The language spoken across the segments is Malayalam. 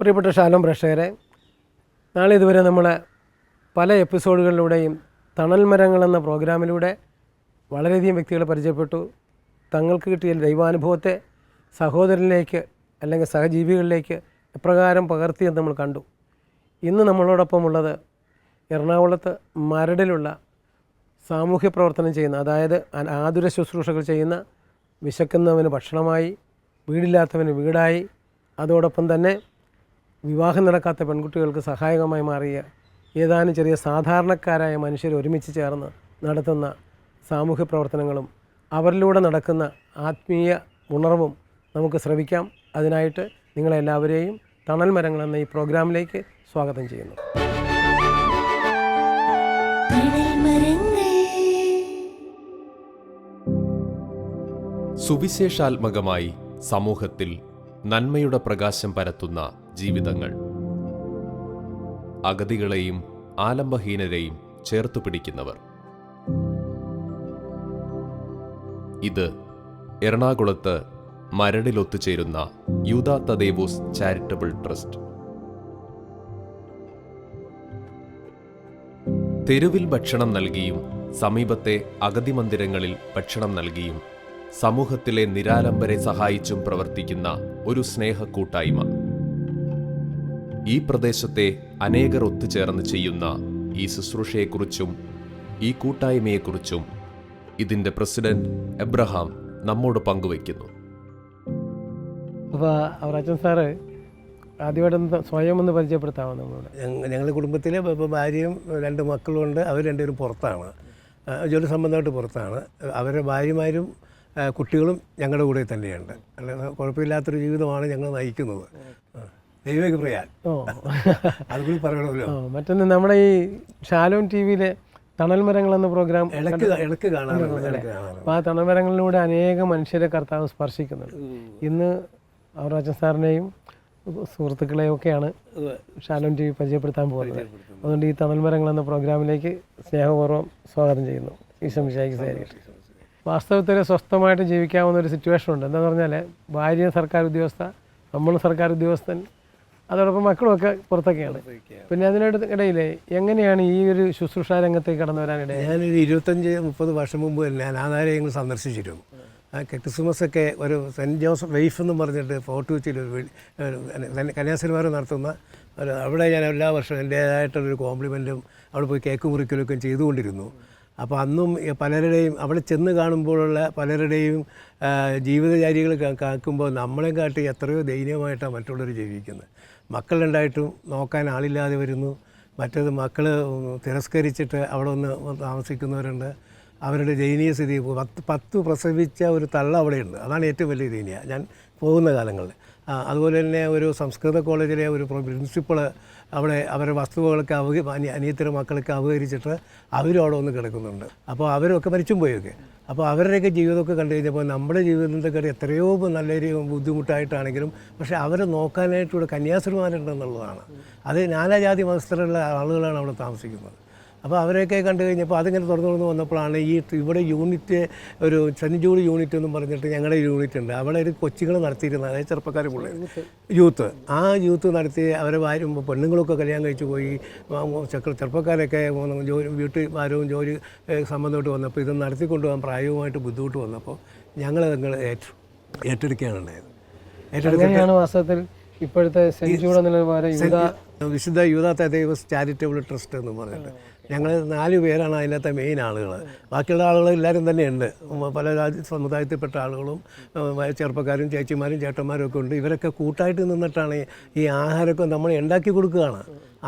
പ്രിയപ്പെട്ട ഷാലോം പ്രേക്ഷകരെ, നാളെ ഇതുവരെ നമ്മൾ പല എപ്പിസോഡുകളിലൂടെയും തണൽ മരങ്ങൾ എന്ന പ്രോഗ്രാമിലൂടെ വളരെയധികം വ്യക്തികളെ പരിചയപ്പെട്ടു. തങ്ങൾക്ക് കിട്ടിയ ദൈവാനുഭവത്തെ സഹോദരനിലേക്ക് അല്ലെങ്കിൽ സഹജീവികളിലേക്ക് എപ്രകാരം പകർത്തിയെന്ന് നമ്മൾ കണ്ടു. ഇന്ന് നമ്മളോടൊപ്പം ഉള്ളത് എറണാകുളത്ത് മരടിലുള്ള സാമൂഹ്യ പ്രവർത്തനം ചെയ്യുന്ന, അതായത് ആതുര ശുശ്രൂഷകൾ ചെയ്യുന്ന, വിശക്കുന്നവന് ഭക്ഷണമായി, വീടില്ലാത്തവന് വീടായി, അതോടൊപ്പം തന്നെ വിവാഹം നടക്കാത്ത പെൺകുട്ടികൾക്ക് സഹായകമായി മാറിയ ഏതാനും ചെറിയ സാധാരണക്കാരായ മനുഷ്യർ ഒരുമിച്ച് ചേർന്ന് നടത്തുന്ന സാമൂഹ്യ പ്രവർത്തനങ്ങളും അവരിലൂടെ നടക്കുന്ന ആത്മീയ ഉണർവും നമുക്ക് ശ്രവിക്കാം. അതിനായിട്ട് നിങ്ങളെല്ലാവരെയും തണൽ മരങ്ങൾ എന്ന ഈ പ്രോഗ്രാമിലേക്ക് സ്വാഗതം ചെയ്യുന്നു. സുവിശേഷാത്മകമായി സമൂഹത്തിൽ നന്മയുടെ പ്രകാശം പരത്തുന്ന ജീവിതങ്ങൾ, അഗതികളെയും ആലംബഹീനരെയും ചേർത്തു പിടിക്കുന്നവർ. ഇത് എറണാകുളത്ത് മരടിലൊത്തുചേരുന്ന യൂദാ തദേവൂസ് ചാരിറ്റബിൾ ട്രസ്റ്റ്. തെരുവിൽ ഭക്ഷണം നൽകിയും സമീപത്തെ അഗതി മന്ദിരങ്ങളിൽ ഭക്ഷണം നൽകിയും സമൂഹത്തിലെ നിരാലംബരെ സഹായിച്ചും പ്രവർത്തിക്കുന്ന ഒരു സ്നേഹക്കൂട്ടായ്മ. ഈ പ്രദേശത്തെ അനേകർ ഒത്തുചേർന്ന് ചെയ്യുന്ന ഈ ശുശ്രൂഷയെക്കുറിച്ചും ഈ കൂട്ടായ്മയെക്കുറിച്ചും ഇതിൻ്റെ പ്രസിഡന്റ് എബ്രഹാം നമ്മോട് പങ്കുവയ്ക്കുന്നു. അപ്പോൾ അവറാച്ചൻ സാറ് ആദ്യമായിട്ടൊന്ന് സ്വയം ഒന്ന് പരിചയപ്പെടുത്താമോ നമ്മളോട്? ഞങ്ങളുടെ കുടുംബത്തിൽ ഇപ്പോൾ ഭാര്യയും 2 മക്കളുമുണ്ട്. അവർ രണ്ടുപേരും പുറത്താണ്, ജോലി സംബന്ധമായിട്ട് പുറത്താണ്. അവരുടെ ഭാര്യമാരും കുട്ടികളും ഞങ്ങളുടെ കൂടെ തന്നെയുണ്ട്. അല്ലാതെ കുഴപ്പമില്ലാത്തൊരു ജീവിതമാണ് ഞങ്ങൾ നയിക്കുന്നത്. ദൈവക്ക് പറയാൻ അതുകൂടി പറയണമല്ലോ. മറ്റൊന്ന്, നമ്മുടെ ഈ ഷാലോം ടി വിയിലെ തണൽ മരങ്ങൾ എന്ന പ്രോഗ്രാം ഇടയ്ക്ക് കാണാറുണ്ട്. അപ്പോൾ ആ തണൽ മരങ്ങളിലൂടെ അനേകം മനുഷ്യരെ കർത്താവ് സ്പർശിക്കുന്നുണ്ട്. ഇന്ന് അവറാച്ചൻ സാറിനെയും സുഹൃത്തുക്കളെയും ഒക്കെയാണ് ഷാലോം ടി വി പരിചയപ്പെടുത്താൻ പോകുന്നത്. അതുകൊണ്ട് ഈ തണൽ മരങ്ങൾ എന്ന പ്രോഗ്രാമിലേക്ക് സ്നേഹപൂർവ്വം സ്വാഗതം ചെയ്യുന്നു. ഈശോ മിശിഹായ്ക്ക് സ്തുതി. വാസ്തവത്തിൽ സ്വസ്ഥമായിട്ട് ജീവിക്കാവുന്ന ഒരു സിറ്റുവേഷൻ ഉണ്ട്. എന്താണെന്ന് പറഞ്ഞാൽ ഭാര്യ സർക്കാർ ഉദ്യോഗസ്ഥ, നമ്മളും സർക്കാർ ഉദ്യോഗസ്ഥൻ, അതോടൊപ്പം മക്കളുമൊക്കെ പുറത്തൊക്കെയാണ്. പിന്നെ അതിനിടയിൽ എങ്ങനെയാണ് ഈ ഒരു ശുശ്രൂഷ രംഗത്തേക്ക് കടന്നു വരാനിടയിൽ? ഞാനൊരു 25-30 വർഷം മുമ്പ് തന്നെ അനാഥാലയങ്ങൾ സന്ദർശിച്ചിരുന്നു. ക്രിസ്മസൊക്കെ ഒരു സെൻറ്റ് ജോസഫ് വൈഫ് എന്നും പറഞ്ഞിട്ട് ഫോർട്ട് കൊച്ചിയിൽ കന്യാസ്ത്രീമാർ നടത്തുന്ന അവിടെ ഞാൻ എല്ലാ വർഷവും എൻ്റേതായിട്ടുള്ളൊരു കോംപ്ലിമെൻറ്റും അവിടെ പോയി കേക്ക് മുറിക്കലൊക്കെ ചെയ്തുകൊണ്ടിരുന്നു. അപ്പോൾ അന്നും പലരുടെയും അവിടെ ചെന്ന് കാണുമ്പോഴുള്ള പലരുടെയും ജീവിതചാരികൾ കാക്കുമ്പോൾ നമ്മളെ കാട്ടി എത്രയോ ദയനീയമായിട്ടാണ് മറ്റുള്ളവർ ജീവിക്കുന്നത്. മക്കളുണ്ടായിട്ടും നോക്കാൻ ആളില്ലാതെ വരുന്നു. മറ്റേത് മക്കൾ തിരസ്കരിച്ചിട്ട് അവിടെ ഒന്ന് താമസിക്കുന്നവരുണ്ട്. അവരുടെ ദയനീയ സ്ഥിതി 10 പ്രസവിച്ച ഒരു തള്ള അവിടെയുണ്ട്. അതാണ് ഏറ്റവും വലിയ ദയനീയ ഞാൻ പോകുന്ന കാലങ്ങളിൽ. അതുപോലെ തന്നെ ഒരു സംസ്കൃത കോളേജിലെ ഒരു പ്രിൻസിപ്പള് അവിടെ അവരുടെ വസ്തുവകളൊക്കെ അനിയത്തിൻ്റെ മക്കളൊക്കെ അപഹരിച്ചിട്ട് അവരും അവിടെ വന്ന് കിടക്കുന്നുണ്ട്. അപ്പോൾ അവരൊക്കെ മരിച്ചും പോയൊക്കെ. അപ്പോൾ അവരുടെയൊക്കെ ജീവിതമൊക്കെ കണ്ടു കഴിഞ്ഞപ്പോൾ നമ്മുടെ ജീവിതത്തെക്കാട്ടി എത്രയോ നല്ലൊരു ബുദ്ധിമുട്ടായിട്ടാണെങ്കിലും പക്ഷേ അവരെ നോക്കാനായിട്ടിവിടെ കന്യാസ്ത്രീമാരുണ്ടെന്നുള്ളതാണ്. അത് നാനാജാതി മതസ്ഥരുള്ള ആളുകളാണ് അവിടെ താമസിക്കുന്നത്. അപ്പോൾ അവരെയൊക്കെ കണ്ടു കഴിഞ്ഞപ്പോൾ അതിങ്ങനെ തുറന്നു വന്നപ്പോഴാണ് ഇവിടെ യൂണിറ്റ്, ഒരു സെൻറ്റ് ജൂഡ് യൂണിറ്റ് എന്നും പറഞ്ഞിട്ട് ഞങ്ങളുടെ യൂണിറ്റ് ഉണ്ട്. അവിടെ ഒരു കൊച്ചുകൾ നടത്തിയിരുന്നത്, അതായത് ചെറുപ്പക്കാർ പിള്ളേർ യൂത്ത്, ആ യൂത്ത് നടത്തി അവരെ പെണ്ണുങ്ങളൊക്കെ കല്യാണം കഴിച്ചു പോയി. ചെറുപ്പക്കാരൊക്കെ വീട്ടുകാരവും ജോലി സംബന്ധമായിട്ട് വന്നപ്പോൾ ഇത് നടത്തിക്കൊണ്ടുപോകാൻ പ്രായവുമായിട്ട് ബുദ്ധിമുട്ട് വന്നപ്പോൾ ഞങ്ങൾ ഏറ്റെടുക്കുകയാണ് ഉണ്ടായത്. ഏറ്റെടുക്കുകയാണ് വാസ്തവത്തിൽ ഇപ്പോഴത്തെ സെൻറ്റ് ജൂഡ് വിശുദ്ധ യൂദാ തദേവൂസ് ചാരിറ്റബിൾ ട്രസ്റ്റ് എന്ന് പറഞ്ഞിട്ട് ഞങ്ങൾ 4 പേരാണ് അതിനകത്തെ മെയിൻ ആളുകൾ. ബാക്കിയുള്ള ആളുകൾ എല്ലാവരും തന്നെയുണ്ട്. പല സമുദായത്തിൽപ്പെട്ട ആളുകളും ചെറുപ്പക്കാരും ചേച്ചിമാരും ചേട്ടന്മാരും ഒക്കെ ഉണ്ട്. ഇവരൊക്കെ കൂട്ടായിട്ട് നിന്നിട്ടാണ് ഈ ആഹാരമൊക്കെ നമ്മൾ ഉണ്ടാക്കി കൊടുക്കുകയാണ്.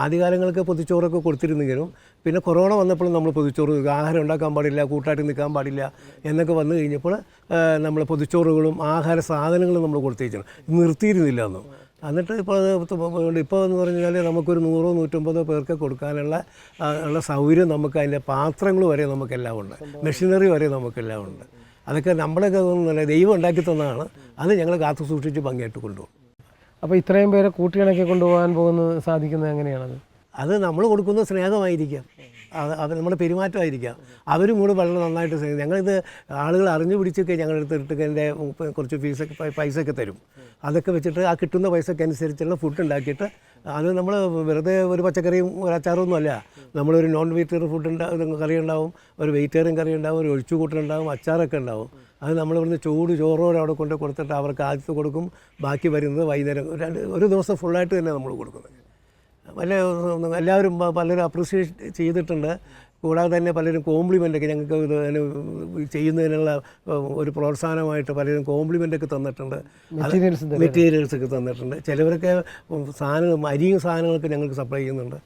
ആദ്യകാലങ്ങൾക്ക് പൊതിച്ചോറൊക്കെ കൊടുത്തിരുന്നെങ്കിലും പിന്നെ കൊറോണ വന്നപ്പോൾ നമ്മൾ പൊതിച്ചോറ്, ആഹാരം ഉണ്ടാക്കാൻ പാടില്ല, കൂട്ടായിട്ട് നിൽക്കാൻ പാടില്ല എന്നൊക്കെ വന്നു കഴിഞ്ഞപ്പോൾ നമ്മൾ പൊതിച്ചോറുകളും ആഹാര സാധനങ്ങളും നമ്മൾ കൊടുത്തേക്കണം. നിർത്തിയിരുന്നില്ല ഒന്നും. എന്നിട്ട് ഇപ്പോൾ എന്ന് പറഞ്ഞാൽ നമുക്കൊരു 100-150 പേർക്ക് കൊടുക്കാനുള്ള സൗകര്യം നമുക്ക്, അതിൻ്റെ പാത്രങ്ങൾ വരെ നമുക്കെല്ലാം ഉണ്ട്, മെഷീനറി വരെ നമുക്കെല്ലാം ഉണ്ട്. അതൊക്കെ നമ്മളൊക്കെ ദൈവം ഉണ്ടാക്കി തന്നതാണ്. അത് ഞങ്ങൾ കാത്തു സൂക്ഷിച്ച് ഭംഗിയായിട്ട് കൊണ്ടുപോകും. അപ്പോൾ ഇത്രയും പേരെ കൂട്ടിയിണക്കി കൊണ്ടുപോകാൻ സാധിക്കുന്നത് എങ്ങനെയാണത്? അത് നമ്മൾ കൊടുക്കുന്ന സ്നേഹമായിരിക്കാം. അവർ നമ്മുടെ പെരുമാറ്റമായിരിക്കാം. അവരും കൂടെ വളരെ നന്നായിട്ട് ഞങ്ങളിത് ആളുകൾ അറിഞ്ഞു പിടിച്ചൊക്കെ ഞങ്ങളുടെ അടുത്ത് എൻ്റെ കുറച്ച് പൈസയൊക്കെ തരും. അതൊക്കെ വെച്ചിട്ട് ആ കിട്ടുന്ന പൈസക്കനുസരിച്ചുള്ള ഫുഡ് ഉണ്ടാക്കിയിട്ട് അത് നമ്മൾ വെറുതെ ഒരു പച്ചക്കറിയും ഒരു അച്ചാറൊന്നും അല്ല, നമ്മളൊരു നോൺ വെജിറ്റേറിയൻ ഫുഡ് കറി ഉണ്ടാവും, ഒരു വെജിറ്റേറിയൻ കറി ഉണ്ടാവും, ഒരു ഒഴിച്ചുകൂട്ടലുണ്ടാവും, അച്ചാറൊക്കെ ഉണ്ടാവും. അത് നമ്മളിവിടുന്ന് ചോറോടെ അവിടെ കൊണ്ട് കൊടുത്തിട്ട് അവർക്ക് ആദ്യത്തെ കൊടുക്കും. ബാക്കി വരുന്നത് വൈകുന്നേരം ഒരു ദിവസം ഫുള്ളായിട്ട് തന്നെ നമ്മൾ കൊടുക്കുന്നത്. എല്ലാവരും പലരും അപ്രിഷ്യേറ്റ് ചെയ്തിട്ടുണ്ട്. കൂടാതെ തന്നെ പലരും കോംപ്ലിമെൻ്റൊക്കെ ഞങ്ങൾക്ക് ഇത് ചെയ്യുന്നതിനുള്ള ഒരു പ്രോത്സാഹനമായിട്ട് പലരും കോംപ്ലിമെൻ്റൊക്കെ തന്നിട്ടുണ്ട്, മെറ്റീരിയൽസൊക്കെ തന്നിട്ടുണ്ട്. ചിലവരൊക്കെ അരിയും സാധനങ്ങളൊക്കെ ഞങ്ങൾക്ക് സപ്ലൈ ചെയ്യുന്നുണ്ട്.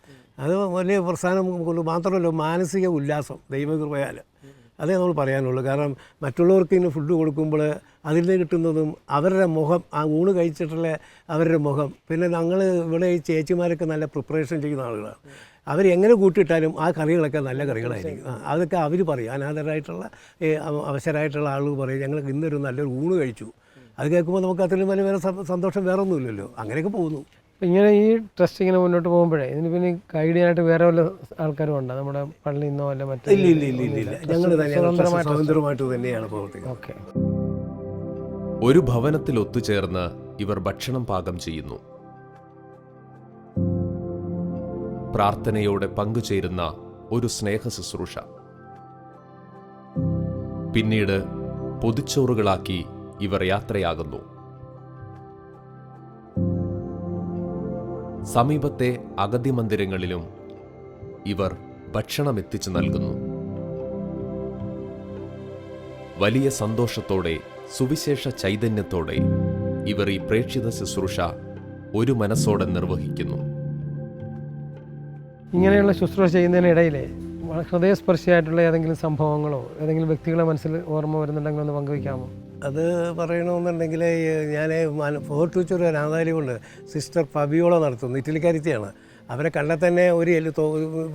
അത് വലിയ പ്രസ്ഥാനം കൊണ്ട് മാത്രമല്ല, മാനസിക ഉല്ലാസം ദൈവകൃപയാൽ അതേ നമ്മൾ പറയാനുള്ളൂ. കാരണം മറ്റുള്ളവർക്ക് ഇന്ന് ഫുഡ് കൊടുക്കുമ്പോൾ അതിൽ നിന്ന് കിട്ടുന്നതും അവരുടെ മുഖം, ആ ഊണ് കഴിച്ചിട്ടുള്ള അവരുടെ മുഖം, പിന്നെ ഞങ്ങൾ ഇവിടെ ഈ ചേച്ചിമാരൊക്കെ നല്ല പ്രിപ്പറേഷൻ ചെയ്യുന്ന ആളുകളാണ്. അവരെങ്ങനെ കൂട്ടിയിട്ടാലും ആ കറികളൊക്കെ നല്ല കറികളായിരിക്കും. അതൊക്കെ അവർ പറയും, അനാഥരായിട്ടുള്ള അവശരായിട്ടുള്ള ആളുകൾ പറയും, ഞങ്ങൾക്ക് ഇന്നൊരു നല്ലൊരു ഊണ് കഴിച്ചു. അത് കേൾക്കുമ്പോൾ നമുക്ക് അത്രയും വലിയ വേറെ സന്തോഷം വേറെ ഒന്നുമില്ലല്ലോ. അങ്ങനെയൊക്കെ പോകുന്നു. ഇങ്ങനെ ഈ ട്രസ്റ്റ് ഇങ്ങനെ മുന്നോട്ട് പോകുമ്പോഴേ ഇതിന് പിന്നെ ഗൈഡ് ചെയ്യാനായിട്ട് വേറെ വല്ല ആൾക്കാരും ഉണ്ടോ? നമ്മുടെ പള്ളിയിൽ നിന്നോ അല്ല മറ്റേ? ഇല്ല, ഞങ്ങൾ സ്വതന്ത്രമായിട്ട് തന്നെയാണ് പ്രവർത്തിക്കുന്നത്. ഓക്കെ. ഒരു ഭവനത്തിൽ ഒത്തുചേർന്ന് ഇവർ ഭക്ഷണം പാകം ചെയ്യുന്നു. പ്രാർത്ഥനയോടെ പങ്കുചേരുന്ന ഒരു സ്നേഹ ശുശ്രൂഷ. പിന്നീട് പൊതിച്ചോറുകളാക്കി ഇവർ യാത്രയാകുന്നു. സമീപത്തെ അഗതി മന്ദിരങ്ങളിലും ഇവർ ഭക്ഷണം എത്തിച്ചു നൽകുന്നു. വലിയ സന്തോഷത്തോടെ, സുവിശേഷ ചൈതന്യത്തോടെ ഇവർ ഈ പ്രേക്ഷിത ശുശ്രൂഷ ഒരു മനസ്സോടെ നിർവഹിക്കുന്നു. ഇങ്ങനെയുള്ള ശുശ്രൂഷ ചെയ്യുന്നതിനിടയിലെ ഹൃദയസ്പർശിയായിട്ടുള്ള ഏതെങ്കിലും സംഭവങ്ങളോ ഏതെങ്കിലും വ്യക്തികളെ മനസ്സിൽ ഓർമ്മ വരുന്നുണ്ടെങ്കിൽ ഒന്ന് പങ്കുവയ്ക്കാമോ? അത് പറയണമെന്നുണ്ടെങ്കിൽ ഞാൻ ഫോർട്ട് കൊച്ചി ഒരു അനാഥാലയമുണ്ട്, സിസ്റ്റർ ഫബിയോള നടത്തുന്നു, ഇറ്റലിക്കാരിത്തിയാണ്. അവരെ കണ്ടാൽ തന്നെ ഒരു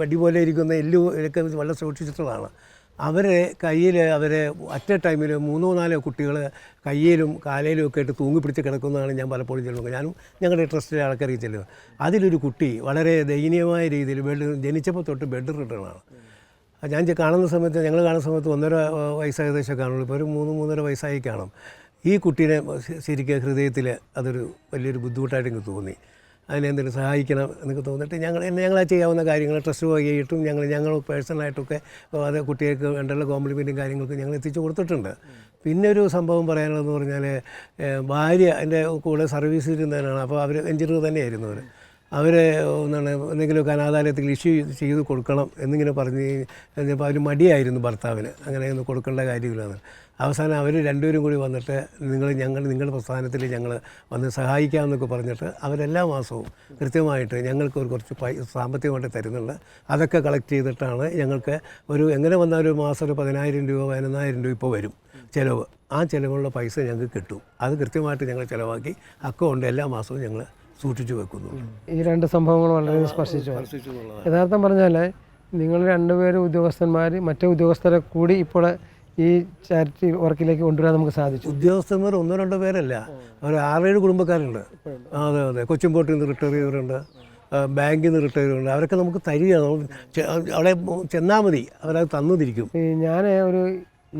വടി പോലെ ഇരിക്കുന്ന എല്ലൊക്കെ വളരെ സൂക്ഷിച്ചിട്ടുള്ളതാണ്. അവരെ കയ്യിൽ അറ്റ ടൈമിൽ 3-4 കുട്ടികൾ കയ്യിലും കാലയിലും ഒക്കെ ആയിട്ട് തൂങ്ങിപ്പിടിച്ച് കിടക്കുന്നതാണ് ഞാൻ പലപ്പോഴും ചെല്ലുന്നത്. ഞാനും ഞങ്ങളുടെ ട്രസ്റ്റിലെ ആൾക്കാർക്ക് ചെല്ലുന്നത്. അതിലൊരു കുട്ടി വളരെ ദയനീയമായ രീതിയിൽ ജനിച്ചപ്പോൾ തൊട്ട് ബെഡ് റിട്ടേണാണ്. ഞാൻ കാണുന്ന സമയത്ത്, ഞങ്ങൾ കാണുന്ന സമയത്ത് 1.5 വയസ്സ് ഏകദേശം കാണുള്ളൂ. ഇപ്പോൾ ഒരു 3-3.5 വയസ്സായി കാണും. ഈ കുട്ടീനെ ശരിക്കും ഹൃദയത്തിൽ അതൊരു വലിയൊരു ബുദ്ധിമുട്ടായിട്ട് എനിക്ക് തോന്നി. അതിനെന്തെങ്കിലും സഹായിക്കണം എന്നൊക്കെ തോന്നിയിട്ട് ഞങ്ങളാ ചെയ്യാവുന്ന കാര്യങ്ങൾ ട്രസ്റ്റ് വഴിയായിട്ടും ഞങ്ങൾ പേഴ്സണലായിട്ടൊക്കെ അത് കുട്ടികൾക്ക് വേണ്ടുള്ള കോംപ്ലിമെൻറ്റും കാര്യങ്ങൾക്ക് ഞങ്ങൾ എത്തിച്ചു കൊടുത്തിട്ടുണ്ട്. പിന്നെ ഒരു സംഭവം പറയാനുള്ളതെന്ന് പറഞ്ഞാൽ, ഭാര്യ എൻ്റെ കൂടെ സർവീസ് ഇരുന്നതിനാണ്. അപ്പോൾ അവർ എഞ്ചിനീയർ തന്നെയായിരുന്നു. അവരെ എന്തെങ്കിലുമൊക്കെ അനാഥാലയത്തിൽ ഇഷ്യൂ ചെയ്ത് കൊടുക്കണം എന്നിങ്ങനെ പറഞ്ഞ് കഴിഞ്ഞപ്പോൾ അവർ മടിയായിരുന്നു ഭർത്താവിന്, അങ്ങനെയൊന്നും കൊടുക്കേണ്ട കാര്യമില്ലെന്ന്. അവസാനം അവർ രണ്ടുപേരും കൂടി വന്നിട്ട് നിങ്ങളുടെ പ്രസ്ഥാനത്തിൽ ഞങ്ങൾ വന്ന് സഹായിക്കാമെന്നൊക്കെ പറഞ്ഞിട്ട് അവരെല്ലാ മാസവും കൃത്യമായിട്ട് ഞങ്ങൾക്ക് കുറച്ച് സാമ്പത്തികമായിട്ട് തരുന്നുണ്ട്. അതൊക്കെ കളക്ട് ചെയ്തിട്ടാണ് ഞങ്ങൾക്ക് എങ്ങനെ വന്നാൽ ഒരു മാസം ഒരു 10,000 രൂപ 15,000 രൂപ ഇപ്പോൾ വരും ചിലവ്. ആ ചിലവുള്ള പൈസ ഞങ്ങൾക്ക് കിട്ടും. അത് കൃത്യമായിട്ട് ഞങ്ങൾ ചിലവാക്കി അക്കൗണ്ട് എല്ലാ മാസവും ഞങ്ങൾ സൂക്ഷിച്ചു വെക്കുന്നു. ഈ 2 സംഭവങ്ങൾ വളരെ സ്പർശിച്ചു. യഥാർത്ഥം പറഞ്ഞാൽ നിങ്ങൾ 2 പേരും ഉദ്യോഗസ്ഥന്മാർ മറ്റേ ഉദ്യോഗസ്ഥരെ കൂടി ഇപ്പോൾ ഈ ചാരിറ്റി വർക്കിലേക്ക് കൊണ്ടുവരാൻ നമുക്ക് സാധിച്ചു. ഉദ്യോഗസ്ഥന്മാർ 1-2 പേരല്ല, ഒരു 6-7 കുടുംബക്കാരുണ്ട്. അതെ, കൊച്ചിൻപോട്ടിൽ നിന്ന് റിട്ടയർ ചെയ്തവരുണ്ട്, ബാങ്കിൽ നിന്ന് റിട്ടയർ ചെയ്തവരുണ്ട്. അവരൊക്കെ നമുക്ക് തരികയാണ്. അവിടെ ചെന്നാൽ മതി, അവരത് തന്നിരിക്കും. ഞാൻ ഒരു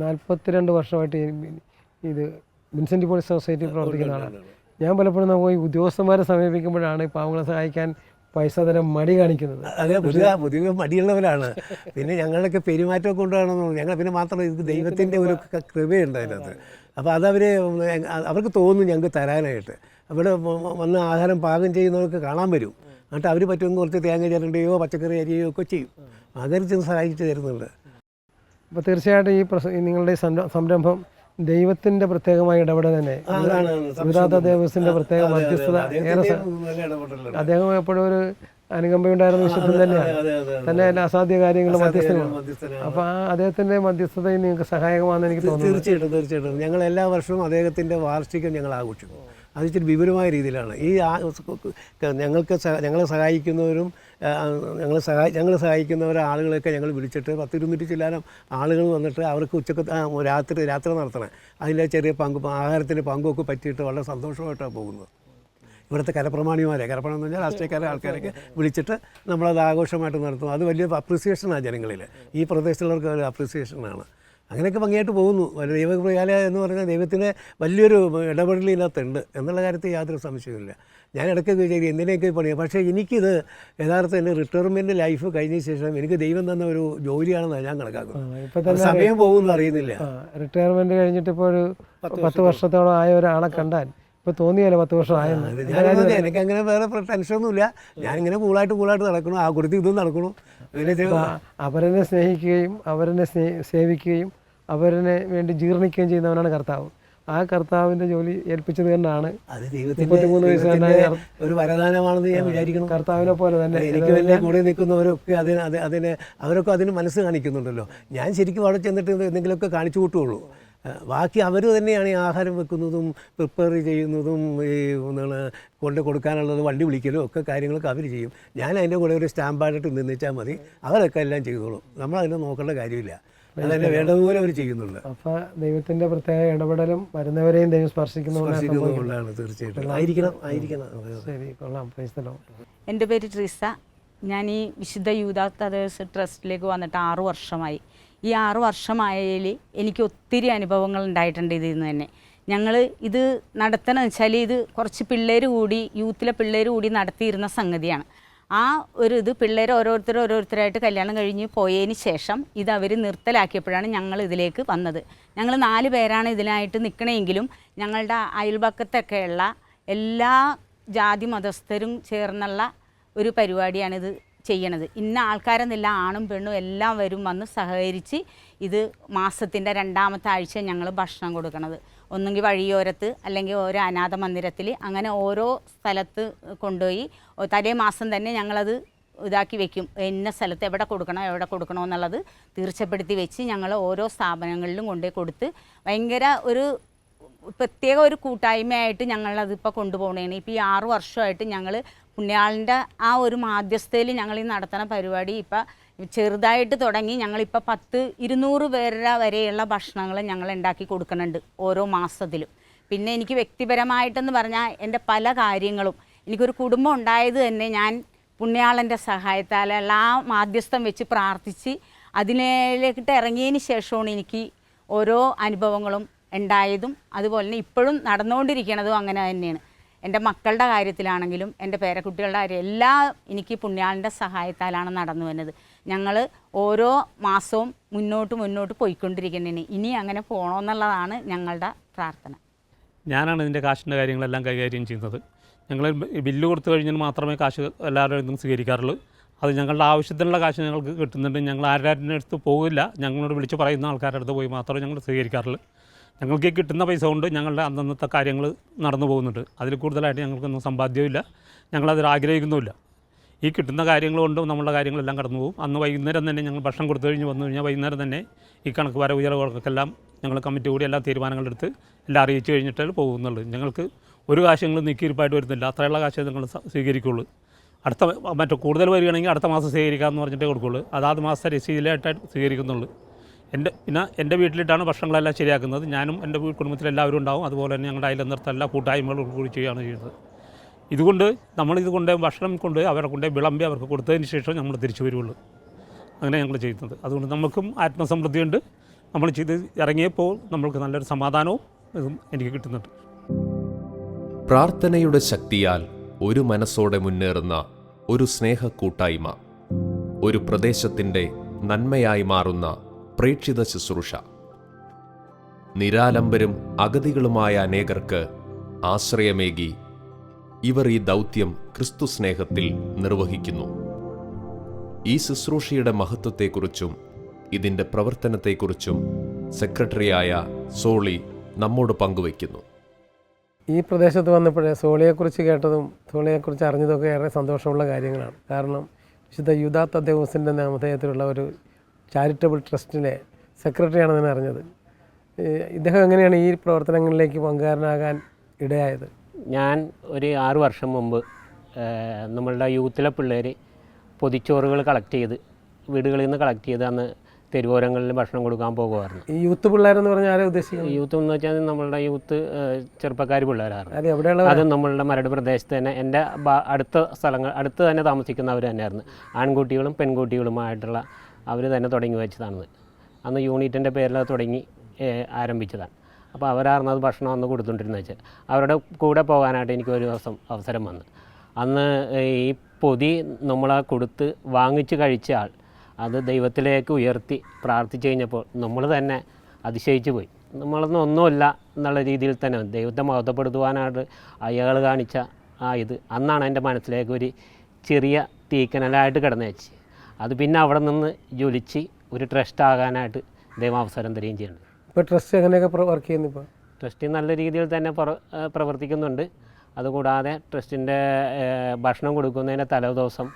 42 വർഷമായിട്ട് ഇത് വിൻസെൻ്റ് പോൾ സൊസൈറ്റി പ്രവർത്തിക്കുന്ന ആളാണ്. ഞാൻ പലപ്പോഴും നമുക്ക് ഈ ഉദ്യോഗസ്ഥന്മാരെ സമീപിക്കുമ്പോഴാണ് ഈ പാവങ്ങളെ സഹായിക്കാൻ പൈസ തരാൻ മടി കാണിക്കുന്നത്. അതെ, പൊതുവെ മടിയുള്ളവരാണ്. പിന്നെ ഞങ്ങളൊക്കെ പെരുമാറ്റമൊക്കെ കൊണ്ടുപോകണമെന്ന് ഞങ്ങൾ പിന്നെ മാത്രമല്ല ഇത് ദൈവത്തിൻ്റെ ഒരു കൃപയുണ്ട് അതിനകത്ത്. അപ്പോൾ അവർക്ക് തോന്നും ഞങ്ങൾക്ക് തരാനായിട്ട്. അവിടെ വന്ന് ആഹാരം പാകം ചെയ്യുന്നവർക്ക് കാണാൻ വരും. എന്നിട്ട് അവർ പറ്റുമെങ്കിൽ കുറച്ച് തേങ്ങ ചിരണ്ടുകയോ പച്ചക്കറി അരിയോ ഒക്കെ ചെയ്യും. അങ്ങനെ ചെന്ന് സഹായിച്ച് തരുന്നുണ്ട്. അപ്പോൾ തീർച്ചയായിട്ടും ഈ നിങ്ങളുടെ സംരംഭം ദൈവത്തിൻ്റെ പ്രത്യേകമായ ഇടപെടൽ തന്നെ. വിധാത ദേവസിൻ്റെ പ്രത്യേക മധ്യസ്ഥത അദ്ദേഹം എപ്പോഴും ഒരു അനുകമ്പയുണ്ടായിരുന്ന വിശുദ്ധൻ തന്നെയാണ്. തന്നെ എല്ലാ അസാധ്യ കാര്യങ്ങളും മധ്യസ്ഥമാണ്. അപ്പോൾ ആ അദ്ദേഹത്തിൻ്റെ മധ്യസ്ഥതയിൽ നിങ്ങൾക്ക് സഹായകമാണെന്ന് എനിക്ക് തോന്നുന്നു. തീർച്ചയായിട്ടും ഞങ്ങൾ എല്ലാ വർഷവും അദ്ദേഹത്തിൻ്റെ വാർഷികം ഞങ്ങൾ ആഘോഷിക്കും. അത് ഇച്ചിരി വിപുലമായ രീതിയിലാണ്. ഈ ഞങ്ങളെ സഹായിക്കുന്നവരും ഞങ്ങൾ സഹായിക്കുന്നവരെ ആളുകളൊക്കെ ഞങ്ങൾ വിളിച്ചിട്ട് 10-200 ചില്ലാനം ആളുകൾ വന്നിട്ട് അവർക്ക് ഉച്ചക്ക് രാത്രി നടത്തണം. അതിൻ്റെ ചെറിയ ആഹാരത്തിൻ്റെ പങ്കൊക്കെ പറ്റിയിട്ട് വളരെ സന്തോഷമായിട്ടാണ് പോകുന്നത്. ഇവിടുത്തെ കരപ്രമാണിമാരെ, കരപ്രമാണം എന്ന് പറഞ്ഞാൽ രാഷ്ട്രീയക്കാരെ ആൾക്കാരൊക്കെ വിളിച്ചിട്ട് നമ്മളത് ആഘോഷമായിട്ട് നടത്തും. അത് വലിയ അപ്രിസിയേഷനാണ് ജനങ്ങളിൽ, ഈ പ്രദേശത്തുള്ളവർക്ക് ഒരു അപ്രിസിയേഷനാണ്. അങ്ങനെയൊക്കെ ഭംഗിയായിട്ട് പോകുന്നു. ദൈവകൃപയാലയ എന്ന് പറഞ്ഞാൽ ദൈവത്തിൻ്റെ വലിയൊരു ഇടപെടൽ ഇതിനകത്തുണ്ട് എന്നുള്ള കാര്യത്തിൽ യാതൊരു സംശയമില്ല. ഞാൻ ഇടയ്ക്കൊക്കെ വിചാരിക്കും എന്തിനൊക്കെ പണിയാണ്, പക്ഷേ എനിക്കിത് യഥാർത്ഥം എൻ്റെ റിട്ടയർമെൻറ്റ് ലൈഫ് കഴിഞ്ഞ ശേഷം എനിക്ക് ദൈവം തന്ന ഒരു ജോലിയാണെന്നാണ് ഞാൻ കണക്കാക്കുന്നത്. സമയം പോകുമെന്ന് അറിയുന്നില്ല. റിട്ടയർമെൻറ്റ് കഴിഞ്ഞിട്ട് ഇപ്പോൾ ഒരു 10 വർഷത്തോളം ആയ ഒരാളെ കണ്ടാൽ ഇപ്പോൾ തോന്നിയല്ലോ 10 വർഷം ആയെന്ന്. എനിക്ക് അങ്ങനെ വേറെ ടെൻഷനൊന്നുമില്ല. ഞാനിങ്ങനെ കൂളായിട്ട് നടക്കണം, ആ കൊടുത്ത് ഇതും നടക്കണം. അവരെ സ്നേഹിക്കുകയും അവരെ സേവിക്കുകയും അവരെ വേണ്ടി ജീർണിക്കുകയും ചെയ്യുന്നവനാണ് കർത്താവ്. ആ കർത്താവിൻ്റെ ജോലി ഏൽപ്പിച്ചത് തന്നെയാണ് അത് ദൈവത്തിൻ്റെ ഒരു വരദാനമാണെന്ന് ഞാൻ വിചാരിക്കണം. കർത്താവിനെ പോലെ തന്നെ എനിക്ക് വലിയ കൂടെ നിൽക്കുന്നവരൊക്കെ അവരൊക്കെ അതിന് മനസ്സ് കാണിക്കുന്നുണ്ടല്ലോ. ഞാൻ ശരിക്കും അവിടെ ചെന്നിട്ട് എന്തെങ്കിലുമൊക്കെ കാണിച്ചു കൂട്ടുള്ളൂ. ബാക്കി അവർ തന്നെയാണ് ഈ ആഹാരം വെക്കുന്നതും പ്രിപ്പയർ ചെയ്യുന്നതും ഈ കൊണ്ട് കൊടുക്കാനുള്ളത് വണ്ടി വിളിക്കലും ഒക്കെ കാര്യങ്ങളൊക്കെ അവർ ചെയ്യും. ഞാൻ അതിൻ്റെ കൂടെ ഒരു സ്റ്റാമ്പായിട്ട് നിന്നിച്ചാൽ മതി, അവരൊക്കെ എല്ലാം ചെയ്തോളും. നമ്മളതിനെ നോക്കേണ്ട കാര്യമില്ല, അതന്നെ വേണ്ടതുപോലെ അവർ ചെയ്യുന്നുണ്ട്. അപ്പോൾ ദൈവത്തിൻ്റെ പ്രത്യേക ഇടപെടലും വരുന്നവരെയും ദൈവം സ്പർശിക്കുന്നതുകൊണ്ടാണ്. തീർച്ചയായിട്ടും ആയിരിക്കണം. ശരി, കൊള്ളാം. പ്രൈസ്. എൻ്റെ പേര് ട്രീസ. ഞാൻ ഈ വിശുദ്ധ യൂദാർത്തദേഴ്സ് ട്രസ്റ്റിലേക്ക് വന്നിട്ട് 6 വർഷമായി. ഈ 6 വർഷമായതിൽ എനിക്ക് ഒത്തിരി അനുഭവങ്ങൾ ഉണ്ടായിട്ടുണ്ട് ഇതിൽ നിന്ന് തന്നെ. ഞങ്ങൾ ഇത് നടത്തണമെന്ന് വെച്ചാൽ ഇത് കുറച്ച് പിള്ളേർ കൂടി, യൂത്തിലെ പിള്ളേർ കൂടി നടത്തിയിരുന്ന സംഗതിയാണ്. ആ ഒരു ഇത് പിള്ളേർ ഓരോരുത്തരായിട്ട് കല്യാണം കഴിഞ്ഞ് പോയതിന് ശേഷം ഇത് അവർ നിർത്തലാക്കിയപ്പോഴാണ് ഞങ്ങൾ ഇതിലേക്ക് വന്നത്. ഞങ്ങൾ 4 പേരാണ് ഇതിനായിട്ട് നിൽക്കണമെങ്കിലും ഞങ്ങളുടെ അയൽപക്കത്തൊക്കെയുള്ള എല്ലാ ജാതി മതസ്ഥരും ചേർന്നുള്ള ഒരു പരിപാടിയാണിത് ചെയ്യണത്. ഇന്ന ആൾക്കാരെന്നില്ല, ആണും പെണ്ണും എല്ലാം വന്ന് സഹകരിച്ച് ഇത് മാസത്തിൻ്റെ 2ാമത്തെ ആഴ്ച ഞങ്ങൾ ഭക്ഷണം കൊടുക്കണത്. ഒന്നുകിൽ വഴിയോരത്ത് അല്ലെങ്കിൽ ഓരോ അനാഥ മന്ദിരത്തിൽ, അങ്ങനെ ഓരോ സ്ഥലത്ത് കൊണ്ടുപോയി തലേ മാസം തന്നെ ഞങ്ങളത് ഇതാക്കി വെക്കും. ഇന്ന സ്ഥലത്ത് എവിടെ കൊടുക്കണോ എന്നുള്ളത് തീർച്ചപ്പെടുത്തി വെച്ച് ഞങ്ങൾ ഓരോ സ്ഥാപനങ്ങളിലും കൊണ്ടുപോയി കൊടുത്ത് ഭയങ്കര ഒരു പ്രത്യേക ഒരു കൂട്ടായ്മയായിട്ട് ഞങ്ങളതിപ്പോൾ കൊണ്ടുപോകണേണ്. ഇപ്പോൾ ഈ 6 വർഷമായിട്ട് ഞങ്ങൾ പുണ്യാളൻ്റെ ആ ഒരു മാധ്യസ്ഥയിൽ ഞങ്ങൾ ഈ നടത്തുന്ന പരിപാടി ഇപ്പം ചെറുതായിട്ട് തുടങ്ങി. ഞങ്ങളിപ്പോൾ 200 പേരുടെ വരെയുള്ള ഭക്ഷണങ്ങൾ ഞങ്ങൾ ഉണ്ടാക്കി കൊടുക്കുന്നുണ്ട് ഓരോ മാസത്തിലും. പിന്നെ എനിക്ക് വ്യക്തിപരമായിട്ടെന്ന് പറഞ്ഞാൽ എൻ്റെ പല കാര്യങ്ങളും, എനിക്കൊരു കുടുംബം ഉണ്ടായത് തന്നെ ഞാൻ പുണ്യാളൻ്റെ സഹായത്താലുള്ള ആ മാധ്യസ്ഥം വെച്ച് പ്രാർത്ഥിച്ച് അതിലേക്ക് ഇറങ്ങിയതിന് ശേഷമാണ് എനിക്ക് ഓരോ അനുഭവങ്ങളും ഉണ്ടായതും അതുപോലെ തന്നെ ഇപ്പോഴും നടന്നുകൊണ്ടിരിക്കുന്നതും അങ്ങനെ തന്നെയാണ്. എൻ്റെ മക്കളുടെ കാര്യത്തിലാണെങ്കിലും എൻ്റെ പേരക്കുട്ടികളുടെ കാര്യം എല്ലാം എനിക്ക് പുണ്യാളൻ്റെ സഹായത്താലാണ് നടന്നു വന്നത്. ഞങ്ങൾ ഓരോ മാസവും മുന്നോട്ട് പോയിക്കൊണ്ടിരിക്കുന്നതിന് ഇനി അങ്ങനെ പോകണമെന്നുള്ളതാണ് ഞങ്ങളുടെ പ്രാർത്ഥന. ഞാനാണ് ഇതിൻ്റെ കാശിൻ്റെ കാര്യങ്ങളെല്ലാം കൈകാര്യം ചെയ്യുന്നത്. ഞങ്ങൾ ബില്ല് കൊടുത്തു കഴിഞ്ഞാൽ മാത്രമേ കാശ് എല്ലാവരും സ്വീകരിക്കാറുള്ളൂ. അത് ഞങ്ങളുടെ ആവശ്യത്തിനുള്ള കാശ് ഞങ്ങൾക്ക് കിട്ടുന്നുണ്ട്. ഞങ്ങൾ ആരുടെ അടുത്ത് പോകില്ല, ഞങ്ങളോട് വിളിച്ച് പറയുന്ന ആൾക്കാരുടെ അടുത്ത് പോയി മാത്രമേ ഞങ്ങൾ സ്വീകരിക്കാറുള്ളൂ. ഞങ്ങൾക്ക് കിട്ടുന്ന പൈസ കൊണ്ട് ഞങ്ങളുടെ അന്നത്തെ കാര്യങ്ങൾ നടന്നു പോകുന്നുണ്ട്. അതിൽ കൂടുതലായിട്ട് ഞങ്ങൾക്കൊന്നും സമ്പാദ്യമില്ല, ഞങ്ങളതിൽ ആഗ്രഹിക്കുന്നുമില്ല. ഈ കിട്ടുന്ന കാര്യങ്ങൾ കൊണ്ടും നമ്മളുടെ കാര്യങ്ങളെല്ലാം കടന്നു പോകും. അന്ന് വൈകുന്നേരം തന്നെ ഞങ്ങൾ ഭക്ഷണം കൊടുത്തു കഴിഞ്ഞ് വന്നു കഴിഞ്ഞാൽ വൈകുന്നേരം തന്നെ ഈ കണക്ക് വരവ് ചെലവുകൾക്കെല്ലാം ഞങ്ങൾ കമ്മിറ്റി കൂടി എല്ലാ തീരുമാനങ്ങളെടുത്ത് എല്ലാം അറിയിച്ച് കഴിഞ്ഞിട്ടേ പോകുന്നുള്ളൂ. ഞങ്ങൾക്ക് ഒരു കാശ് ഞങ്ങൾ നീക്കിയിരിപ്പായിട്ട് വരുന്നില്ല. അത്രയുള്ള കാശ് ഞങ്ങൾ സ്വീകരിക്കുള്ളൂ. മറ്റു കൂടുതൽ വരികയാണെങ്കിൽ അടുത്ത മാസം സ്വീകരിക്കാമെന്ന് പറഞ്ഞിട്ടേ കൊടുക്കുള്ളൂ. അതാത് മാസത്തെ രസീതിലായിട്ടായിട്ട് സ്വീകരിക്കുന്നുള്ളൂ. എൻ്റെ വീട്ടിലിട്ടാണ് ഭക്ഷണങ്ങളെല്ലാം ശരിയാക്കുന്നത്. ഞാനും എൻ്റെ കുടുംബത്തിലെല്ലാവരും ഉണ്ടാവും. അതുപോലെ തന്നെ ഞങ്ങളുടെ അയൽനിർത്തല്ല കൂട്ടായ്മകളും കൂടി ചെയ്യുകയാണ് ചെയ്യുന്നത്. ഇതുകൊണ്ട് നമ്മളിതുകൊണ്ട് ഭക്ഷണം കൊണ്ട് അവരെ കൊണ്ട് വിളമ്പി അവർക്ക് കൊടുത്തതിന് ശേഷം നമ്മൾ തിരിച്ചു വരുള്ളൂ. അങ്ങനെ ഞങ്ങൾ ചെയ്യുന്നത്. അതുകൊണ്ട് നമുക്കും ആത്മസമൃദ്ധിയുണ്ട്. നമ്മൾ ചെയ്ത് ഇറങ്ങിയപ്പോൾ നമ്മൾക്ക് നല്ലൊരു സമാധാനവും ഇതും എനിക്ക് കിട്ടുന്നുണ്ട്. പ്രാർത്ഥനയുടെ ശക്തിയാൽ ഒരു മനസ്സോടെ മുന്നേറുന്ന ഒരു സ്നേഹ കൂട്ടായ്മ, ഒരു പ്രദേശത്തിൻ്റെ നന്മയായി മാറുന്ന പ്രേക്ഷിത ശുശ്രൂഷ. നിരാലംബരും അഗതികളുമായ അനേകർക്ക് ആശ്രയമേകി ഇവർ ഈ ദൗത്യം ക്രിസ്തു സ്നേഹത്തിൽ നിർവഹിക്കുന്നു. ഈ ശുശ്രൂഷയുടെ മഹത്വത്തെക്കുറിച്ചും ഇതിൻ്റെ പ്രവർത്തനത്തെക്കുറിച്ചും സെക്രട്ടറിയായ സോളി നമ്മോട് പങ്കുവയ്ക്കുന്നു. ഈ പ്രദേശത്ത് വന്നപ്പോഴേ സോളിയെക്കുറിച്ച് കേട്ടതും സോളിയെക്കുറിച്ച് അറിഞ്ഞതൊക്കെ ഏറെ സന്തോഷമുള്ള കാര്യങ്ങളാണ്. കാരണം വിശുദ്ധ യൂദാർത്തദേഴ്സിൻ്റെ നാമധേയത്തിലുള്ള ഒരു ചാരിറ്റബിൾ ട്രസ്റ്റിലെ സെക്രട്ടറിയാണെന്ന് അറിഞ്ഞത്. ഇദ്ദേഹം എങ്ങനെയാണ് ഈ പ്രവർത്തനങ്ങളിലേക്ക് പങ്കാരനാകാൻ ഇടയായത്? ഞാൻ ഒരു 6 വർഷം മുമ്പ് നമ്മളുടെ യൂത്തിലെ പിള്ളേർ പൊതിച്ചോറുകൾ കളക്ട് ചെയ്ത് വീടുകളിൽ നിന്ന് കളക്ട് ചെയ്ത് അന്ന് തെരുവോരങ്ങളിൽ ഭക്ഷണം കൊടുക്കാൻ പോകുമായിരുന്നു. ഈ യൂത്ത് പിള്ളേരെന്ന് പറഞ്ഞാൽ ആരെ ഉദ്ദേശിക്കുന്നത്? യൂത്ത് എന്ന് വെച്ചാൽ നമ്മളുടെ യൂത്ത് ചെറുപ്പക്കാർ പിള്ളേരായിരുന്നു. അത് എവിടെയുള്ള അത് നമ്മളുടെ മരട് പ്രദേശത്ത് തന്നെ എൻ്റെ അടുത്ത സ്ഥലങ്ങൾ അടുത്ത് തന്നെ താമസിക്കുന്നവർ തന്നെയായിരുന്നു. ആൺകുട്ടികളും പെൺകുട്ടികളുമായിട്ടുള്ള അവർ തന്നെ തുടങ്ങി വെച്ചതാണത്. അന്ന് യൂണിറ്റിൻ്റെ പേരിൽ അത് തുടങ്ങി ആരംഭിച്ചതാണ്. അപ്പോൾ അവരായിരുന്നു അത് ഭക്ഷണം അന്ന് കൊടുത്തുകൊണ്ടിരുന്നത് വെച്ചാൽ അവരുടെ കൂടെ പോകാനായിട്ട് എനിക്കൊരു ദിവസം അവസരം വന്നു. അന്ന് ഈ പൊതി നമ്മളെ കൊടുത്ത് വാങ്ങിച്ച് കഴിച്ച ആൾ അത് ദൈവത്തിലേക്ക് ഉയർത്തി പ്രാർത്ഥിച്ചു കഴിഞ്ഞപ്പോൾ നമ്മൾ തന്നെ അതിശയിച്ചു പോയി. നമ്മളൊന്നും ഒന്നുമില്ല എന്നുള്ള രീതിയിൽ തന്നെ ദൈവത്തെ മഹത്വപ്പെടുത്തുവാനായിട്ട് അയാൾ കാണിച്ച ഇത് അന്നാണ് എൻ്റെ മനസ്സിലേക്ക് ഒരു ചെറിയ തീക്കനലായിട്ട് കിടന്നു വെച്ച് അത് പിന്നെ അവിടെ നിന്ന് ജ്വലിച്ച് ഒരു ട്രസ്റ്റ് ആകാനായിട്ട് ദൈവം അവസരം തരികയും ചെയ്യുന്നുണ്ട്. ഇപ്പോൾ ട്രസ്റ്റ് എങ്ങനെയൊക്കെ വർക്ക് ചെയ്യുന്നു? ഇപ്പോൾ ട്രസ്റ്റ് നല്ല രീതിയിൽ തന്നെ പ്രവർത്തിക്കുന്നുണ്ട്. അതുകൂടാതെ ട്രസ്റ്റിൻ്റെ ഭക്ഷണം കൊടുക്കുന്നതിൻ്റെ തലേദിവസം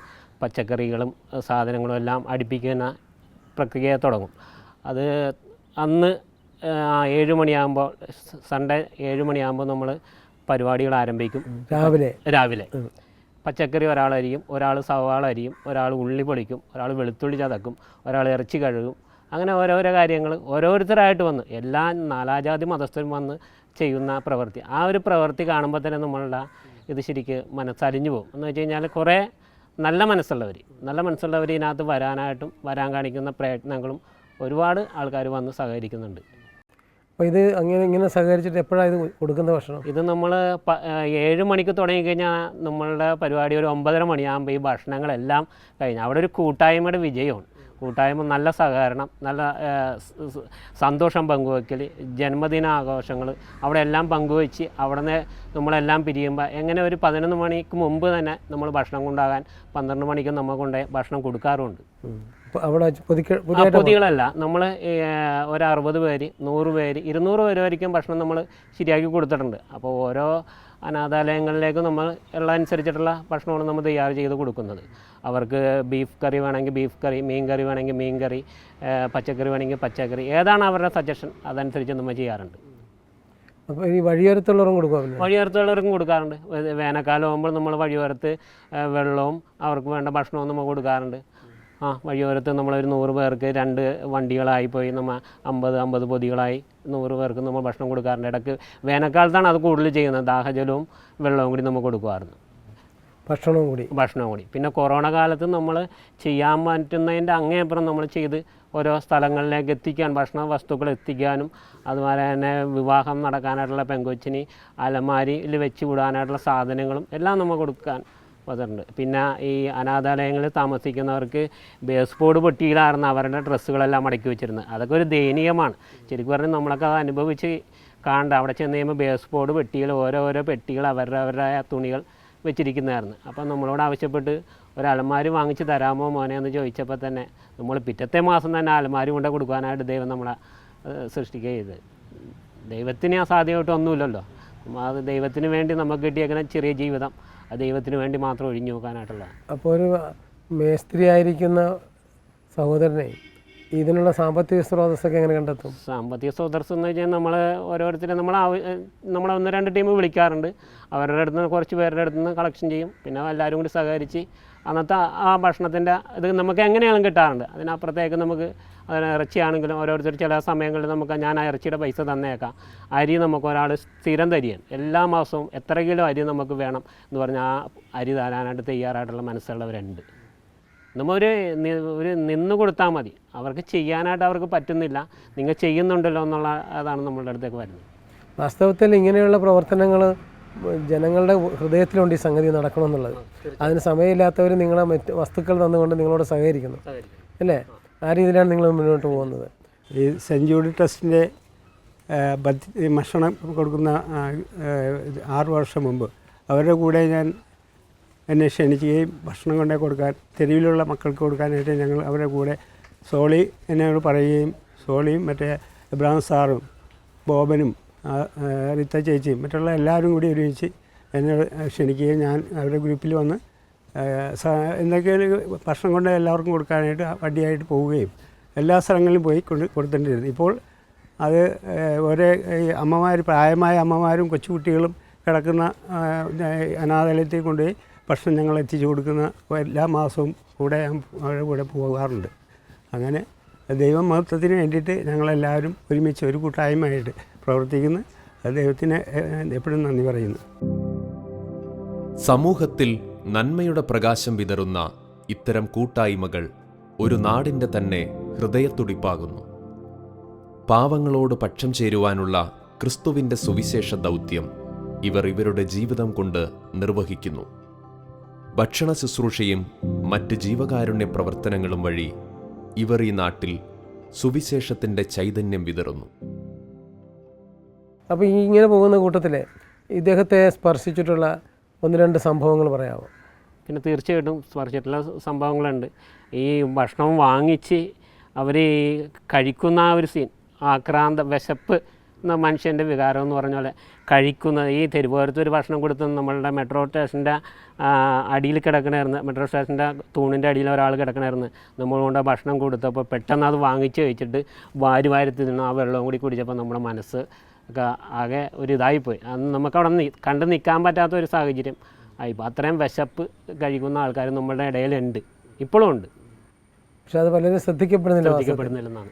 പച്ചക്കറികളും സാധനങ്ങളും എല്ലാം അടുപ്പിക്കുന്ന പ്രക്രിയ തുടങ്ങും. അത് അന്ന് 7 മണിയാകുമ്പോൾ സൺഡേ 7 മണിയാകുമ്പോൾ നമ്മൾ പരിപാടികൾ ആരംഭിക്കും. രാവിലെ പച്ചക്കറി ഒരാൾ അരിയും, ഒരാൾ സവാള അരിയും, ഒരാൾ ഉള്ളി പൊളിക്കും, ഒരാൾ വെളുത്തുള്ളി ചതക്കും, ഒരാൾ ഇറച്ചി കഴുകും. അങ്ങനെ ഓരോരോ കാര്യങ്ങൾ ഓരോരുത്തരായിട്ട് വന്ന് എല്ലാ നാനാജാതി മതസ്ഥരും വന്ന് ചെയ്യുന്ന പ്രവൃത്തി. ആ ഒരു പ്രവൃത്തി കാണുമ്പോൾ തന്നെ നമ്മളുടെ ഇത് ശരിക്ക് മനസ്സലിഞ്ഞു പോകും. എന്ന് വെച്ച് കഴിഞ്ഞാൽ കുറേ നല്ല മനസ്സുള്ളവർ ഇതിനകത്ത് വരാനായിട്ടും വരാൻ കാണിക്കുന്ന പ്രയത്നങ്ങളും ഒരുപാട് ആൾക്കാർ വന്ന് സഹകരിക്കുന്നുണ്ട്. അപ്പോൾ ഇത് ഇങ്ങനെ സഹകരിച്ചിട്ട് എപ്പോഴാണ് ഇത് കൊടുക്കുന്ന ഭക്ഷണം? ഇത് നമ്മൾ 7 മണിക്ക് തുടങ്ങിക്കഴിഞ്ഞാൽ നമ്മളുടെ പരിപാടി ഒരു 9:30 മണിയാകുമ്പോൾ ഈ ഭക്ഷണങ്ങളെല്ലാം കഴിഞ്ഞ് അവിടെ ഒരു കൂട്ടായ്മയുടെ വിജയമാണ്. കൂട്ടായ്മ, നല്ല സഹകരണം, നല്ല സന്തോഷം പങ്കുവയ്ക്കൽ, ജന്മദിനാഘോഷങ്ങൾ അവിടെ എല്ലാം പങ്കുവെച്ച് അവിടെ നിന്ന് നമ്മളെല്ലാം പിരിയുമ്പോൾ എങ്ങനെ ഒരു 11 മണിക്ക് മുമ്പ് തന്നെ നമ്മൾ ഭക്ഷണം കൊണ്ടാകാൻ 12 മണിക്ക് നമ്മൾ കൊണ്ട് ഭക്ഷണം കൊടുക്കാറുണ്ട്. അവിടെ പൊതികളല്ല, നമ്മൾ ഒരു 60 പേര്, 100 പേര്, 200 പേര് വരെയും ഭക്ഷണം നമ്മൾ ശരിയാക്കി കൊടുത്തിട്ടുണ്ട്. അപ്പോൾ ഓരോ അനാഥാലയങ്ങളിലേക്ക് നമ്മൾ ഉള്ള അനുസരിച്ചിട്ടുള്ള ഭക്ഷണമാണ് നമ്മൾ തയ്യാർ ചെയ്ത് കൊടുക്കുന്നത്. അവർക്ക് ബീഫ് കറി വേണമെങ്കിൽ ബീഫ് കറി, മീൻ കറി വേണമെങ്കിൽ മീൻ കറി, പച്ചക്കറി വേണമെങ്കിൽ പച്ചക്കറി, ഏതാണ് അവരുടെ സജഷൻ അതനുസരിച്ച് നമ്മൾ ചെയ്യാറുണ്ട്. അപ്പോൾ ഈ വഴിയോരത്തുള്ളവർക്കും കൊടുക്കും? വഴിയോരത്തുള്ളവർക്കും കൊടുക്കാറുണ്ട്. വേനൽക്കാലം ആകുമ്പോൾ നമ്മൾ വഴിയോരത്ത് വെള്ളവും അവർക്ക് വേണ്ട ഭക്ഷണവും നമ്മൾ കൊടുക്കാറുണ്ട്. വഴിയോരത്ത് നമ്മളൊരു 100 പേർക്ക് 2 വണ്ടികളായി പോയി നമ്മൾ 50 പൊതികളായി 100 പേർക്ക് നമ്മൾ ഭക്ഷണം കൊടുക്കാറുണ്ട്. ഇടയ്ക്ക് വേനൽക്കാലത്താണ് അത് കൂടുതൽ ചെയ്യുന്നത്. ദാഹജലവും വെള്ളവും കൂടി നമ്മൾ കൊടുക്കുമായിരുന്നു, ഭക്ഷണവും കൂടി. പിന്നെ കൊറോണ കാലത്ത് നമ്മൾ ചെയ്യാൻ പറ്റുന്നതിൻ്റെ അങ്ങേയപ്പുറം നമ്മൾ ചെയ്ത് ഓരോ സ്ഥലങ്ങളിലേക്ക് എത്തിക്കാൻ, ഭക്ഷണ വസ്തുക്കൾ എത്തിക്കാനും, അതുപോലെ തന്നെ വിവാഹം നടക്കാനായിട്ടുള്ള പെങ്കൊച്ചിന് അലമാരിയിൽ വെച്ച് വിടാനായിട്ടുള്ള സാധനങ്ങളും എല്ലാം നമ്മൾ കൊടുക്കാൻ വന്നിട്ടുണ്ട്. പിന്നെ ഈ അനാഥാലയങ്ങളിൽ താമസിക്കുന്നവർക്ക് ബേസ് ബോർഡ് പെട്ടിയിലായിരുന്നു അവരുടെ ഡ്രസ്സുകളെല്ലാം മടക്കി വെച്ചിരുന്നത്. അതൊക്കെ ഒരു ദയനീയമാണ്. ശരിക്കും പറഞ്ഞാൽ നമ്മളൊക്കെ അത് അനുഭവിച്ച് കാണണ്ട. അവിടെ ചെന്ന് കഴിയുമ്പോൾ ബേസ് ബോർഡ് പെട്ടികൾ, ഓരോരോ പെട്ടികൾ അവരുടെ തുണികൾ വെച്ചിരിക്കുന്നതായിരുന്നു. അപ്പം നമ്മളോട് ആവശ്യപ്പെട്ട് ഒരു അലമാരി വാങ്ങിച്ച് തരാമോ മോനെ എന്ന് ചോദിച്ചപ്പോൾ തന്നെ നമ്മൾ പിറ്റത്തെ മാസം തന്നെ അലമാരി കൊണ്ട് കൊടുക്കാനായിട്ട് ദൈവം നമ്മളെ സൃഷ്ടിക്കുക ചെയ്ത്. ദൈവത്തിന് അസാധ്യമായിട്ടൊന്നുമില്ലല്ലോ. അത് ദൈവത്തിന് വേണ്ടി നമുക്ക് കിട്ടിയേക്കുന്ന ചെറിയ ജീവിതം അത് ദൈവത്തിന് വേണ്ടി മാത്രം ഒഴിഞ്ഞു നോക്കാനായിട്ടുള്ള. അപ്പോൾ ഒരു മേസ്ത്രി ആയിരിക്കുന്ന സഹോദരനെ ഇതിനുള്ള സാമ്പത്തിക സ്രോതസ്സൊക്കെ എങ്ങനെ കണ്ടെത്തും? സാമ്പത്തിക സ്രോതസ്സ് എന്ന് വെച്ചാൽ നമ്മൾ ഓരോരുത്തരും നമ്മൾ 1-2 ടീം വിളിക്കാറുണ്ട്. അവരുടെ അടുത്ത് നിന്ന് കുറച്ച് പേരുടെ അടുത്ത് നിന്ന് കളക്ഷൻ ചെയ്യും. പിന്നെ എല്ലാവരും കൂടി സഹകരിച്ച് അന്നത്തെ ആ ഭക്ഷണത്തിൻ്റെ ഇത് നമുക്ക് എങ്ങനെയാണെങ്കിലും കിട്ടാറുണ്ട്. അതിനപ്പുറത്തേക്ക് നമുക്ക് ഇറച്ചിയാണെങ്കിലും ഓരോരുത്തർ ചില സമയങ്ങളിൽ നമുക്ക് ഞാൻ ആ ഇറച്ചിയുടെ പൈസ തന്നേക്കാം. അരി നമുക്ക് ഒരാൾ സ്ഥിരം തരികയാണ്. എല്ലാ മാസവും എത്ര കിലോ അരി നമുക്ക് വേണം എന്ന് പറഞ്ഞാൽ ആ അരി തരാനായിട്ട് തയ്യാറായിട്ടുള്ള മനസ്സുള്ളവരുണ്ട്. നമ്മൾ ഒരു നിന്ന് കൊടുത്താൽ മതി. അവർക്ക് ചെയ്യാനായിട്ട് അവർക്ക് പറ്റുന്നില്ല, നിങ്ങൾ ചെയ്യുന്നുണ്ടല്ലോ എന്നുള്ള അതാണ് നമ്മളുടെ അടുത്തേക്ക് വരുന്നത്. വാസ്തവത്തിൽ ഇങ്ങനെയുള്ള പ്രവർത്തനങ്ങൾ ജനങ്ങളുടെ ഹൃദയത്തിലുണ്ട് ഈ സംഗതി നടക്കണമെന്നുള്ളത്. അതിന് സമയമില്ലാത്തവർ നിങ്ങളെ മറ്റ് വസ്തുക്കൾ തന്നുകൊണ്ട് നിങ്ങളോട് സഹകരിക്കുന്നു അല്ലേ? ആ രീതിയിലാണ് നിങ്ങൾ മുന്നോട്ട് പോകുന്നത്. ഈ സെൻറ്റ് ജൂഡ് ട്രസ്റ്റിൻ്റെ ഭക്ഷണം കൊടുക്കുന്ന 6 വർഷം മുമ്പ് അവരുടെ കൂടെ എന്നെ ക്ഷണിക്കുകയും ഭക്ഷണം കൊണ്ടേ കൊടുക്കാൻ, തെരുവിലുള്ള മക്കൾക്ക് കൊടുക്കാനായിട്ട് ഞങ്ങൾ അവരുടെ കൂടെ സോളി എന്നോട് പറയുകയും, സോളിയും മറ്റേ എബ്രഹാം സാറും ബോബനും റിത്ത ചേച്ചിയും മറ്റുള്ള എല്ലാവരും കൂടി ഒരുമിച്ച് എന്നെ ക്ഷണിക്കുകയും ഞാൻ അവരുടെ ഗ്രൂപ്പിൽ വന്ന് എന്തൊക്കെയാണ് ഭക്ഷണം കൊണ്ട് എല്ലാവർക്കും കൊടുക്കാനായിട്ട് വണ്ടിയായിട്ട് പോവുകയും എല്ലാ സ്ഥലങ്ങളിലും പോയി കൊടുത്തിട്ടുണ്ടായിരുന്നു. ഇപ്പോൾ അത് ഒരേ അമ്മമാർ, പ്രായമായ അമ്മമാരും കൊച്ചുകുട്ടികളും കിടക്കുന്ന അനാഥാലയത്തിൽ കൊണ്ടുപോയി ഭക്ഷണം ഞങ്ങൾ എത്തിച്ചു കൊടുക്കുന്ന എല്ലാ മാസവും കൂടെ അവരുടെ കൂടെ പോകാറുണ്ട്. അങ്ങനെ ദൈവ മഹത്വത്തിന് വേണ്ടിയിട്ട് ഞങ്ങളെല്ലാവരും ഒരുമിച്ച് ഒരു കൂട്ടായ്മയായിട്ട് പ്രവർത്തിക്കുന്നു. ദൈവത്തിന് എപ്പോഴും നന്ദി പറയുന്നു. സമൂഹത്തിൽ നന്മയുടെ പ്രകാശം വിതറുന്ന ഇത്തരം കൂട്ടായ്മകൾ ഒരു നാടിൻ്റെ തന്നെ ഹൃദയത്തുടിപ്പാകുന്നു. പാവങ്ങളോട് പക്ഷം ചേരുവാനുള്ള ക്രിസ്തുവിൻ്റെ സുവിശേഷ ദൗത്യം ഇവരുടെ ജീവിതം കൊണ്ട് നിർവഹിക്കുന്നു. ഭക്ഷണ ശുശ്രൂഷയും മറ്റ് ജീവകാരുണ്യ പ്രവർത്തനങ്ങളും വഴി ഇവർ ഈ നാട്ടിൽ സുവിശേഷത്തിൻ്റെ ചൈതന്യം വിതറുന്നു. അപ്പോൾ ഇങ്ങനെ പോകുന്ന കൂട്ടത്തിൽ ഇദ്ദേഹത്തെ സ്പർശിച്ചിട്ടുള്ള 1-2 സംഭവങ്ങൾ പറയാമോ? പിന്നെ തീർച്ചയായിട്ടും സ്പർശിച്ചിട്ടുള്ള സംഭവങ്ങളുണ്ട്. ഈ ഭക്ഷണം വാങ്ങിച്ച് അവർ കഴിക്കുന്ന ആ ഒരു സീൻ, ആക്രാന്ത വിശപ്പ് എന്ന മനുഷ്യൻ്റെ വികാരം എന്ന് പറഞ്ഞ പോലെ കഴിക്കുന്ന ഈ തെരുവോരത്ത് ഒരു ഭക്ഷണം കൊടുത്ത് നമ്മളുടെ മെട്രോ സ്റ്റേഷൻ്റെ അടിയിൽ കിടക്കണമായിരുന്നു, മെട്രോ സ്റ്റേഷൻ്റെ തൂണിൻ്റെ അടിയിൽ ഒരാൾ കിടക്കണമായിരുന്നു. നമ്മൾ കൊണ്ട് ഭക്ഷണം കൊടുത്തപ്പോൾ പെട്ടെന്ന് അത് വാങ്ങിച്ച് കഴിച്ചിട്ട് വാരി തിന്നു ആ വെള്ളം കൂടി കുടിച്ചപ്പോൾ നമ്മുടെ മനസ്സ് ഒക്കെ ആകെ ഒരു ഇതായിപ്പോയി. അന്ന് നമുക്കവിടെ കണ്ട് നിൽക്കാൻ പറ്റാത്ത ഒരു സാഹചര്യം ആയിപ്പോൾ. അത്രയും വിശപ്പ് കഴിക്കുന്ന ആൾക്കാർ നമ്മുടെ ഇടയിലുണ്ട്, ഇപ്പോഴും ഉണ്ട്. പക്ഷെ അത് പലരും ശ്രദ്ധിക്കപ്പെടുന്നില്ലെന്നാണ്.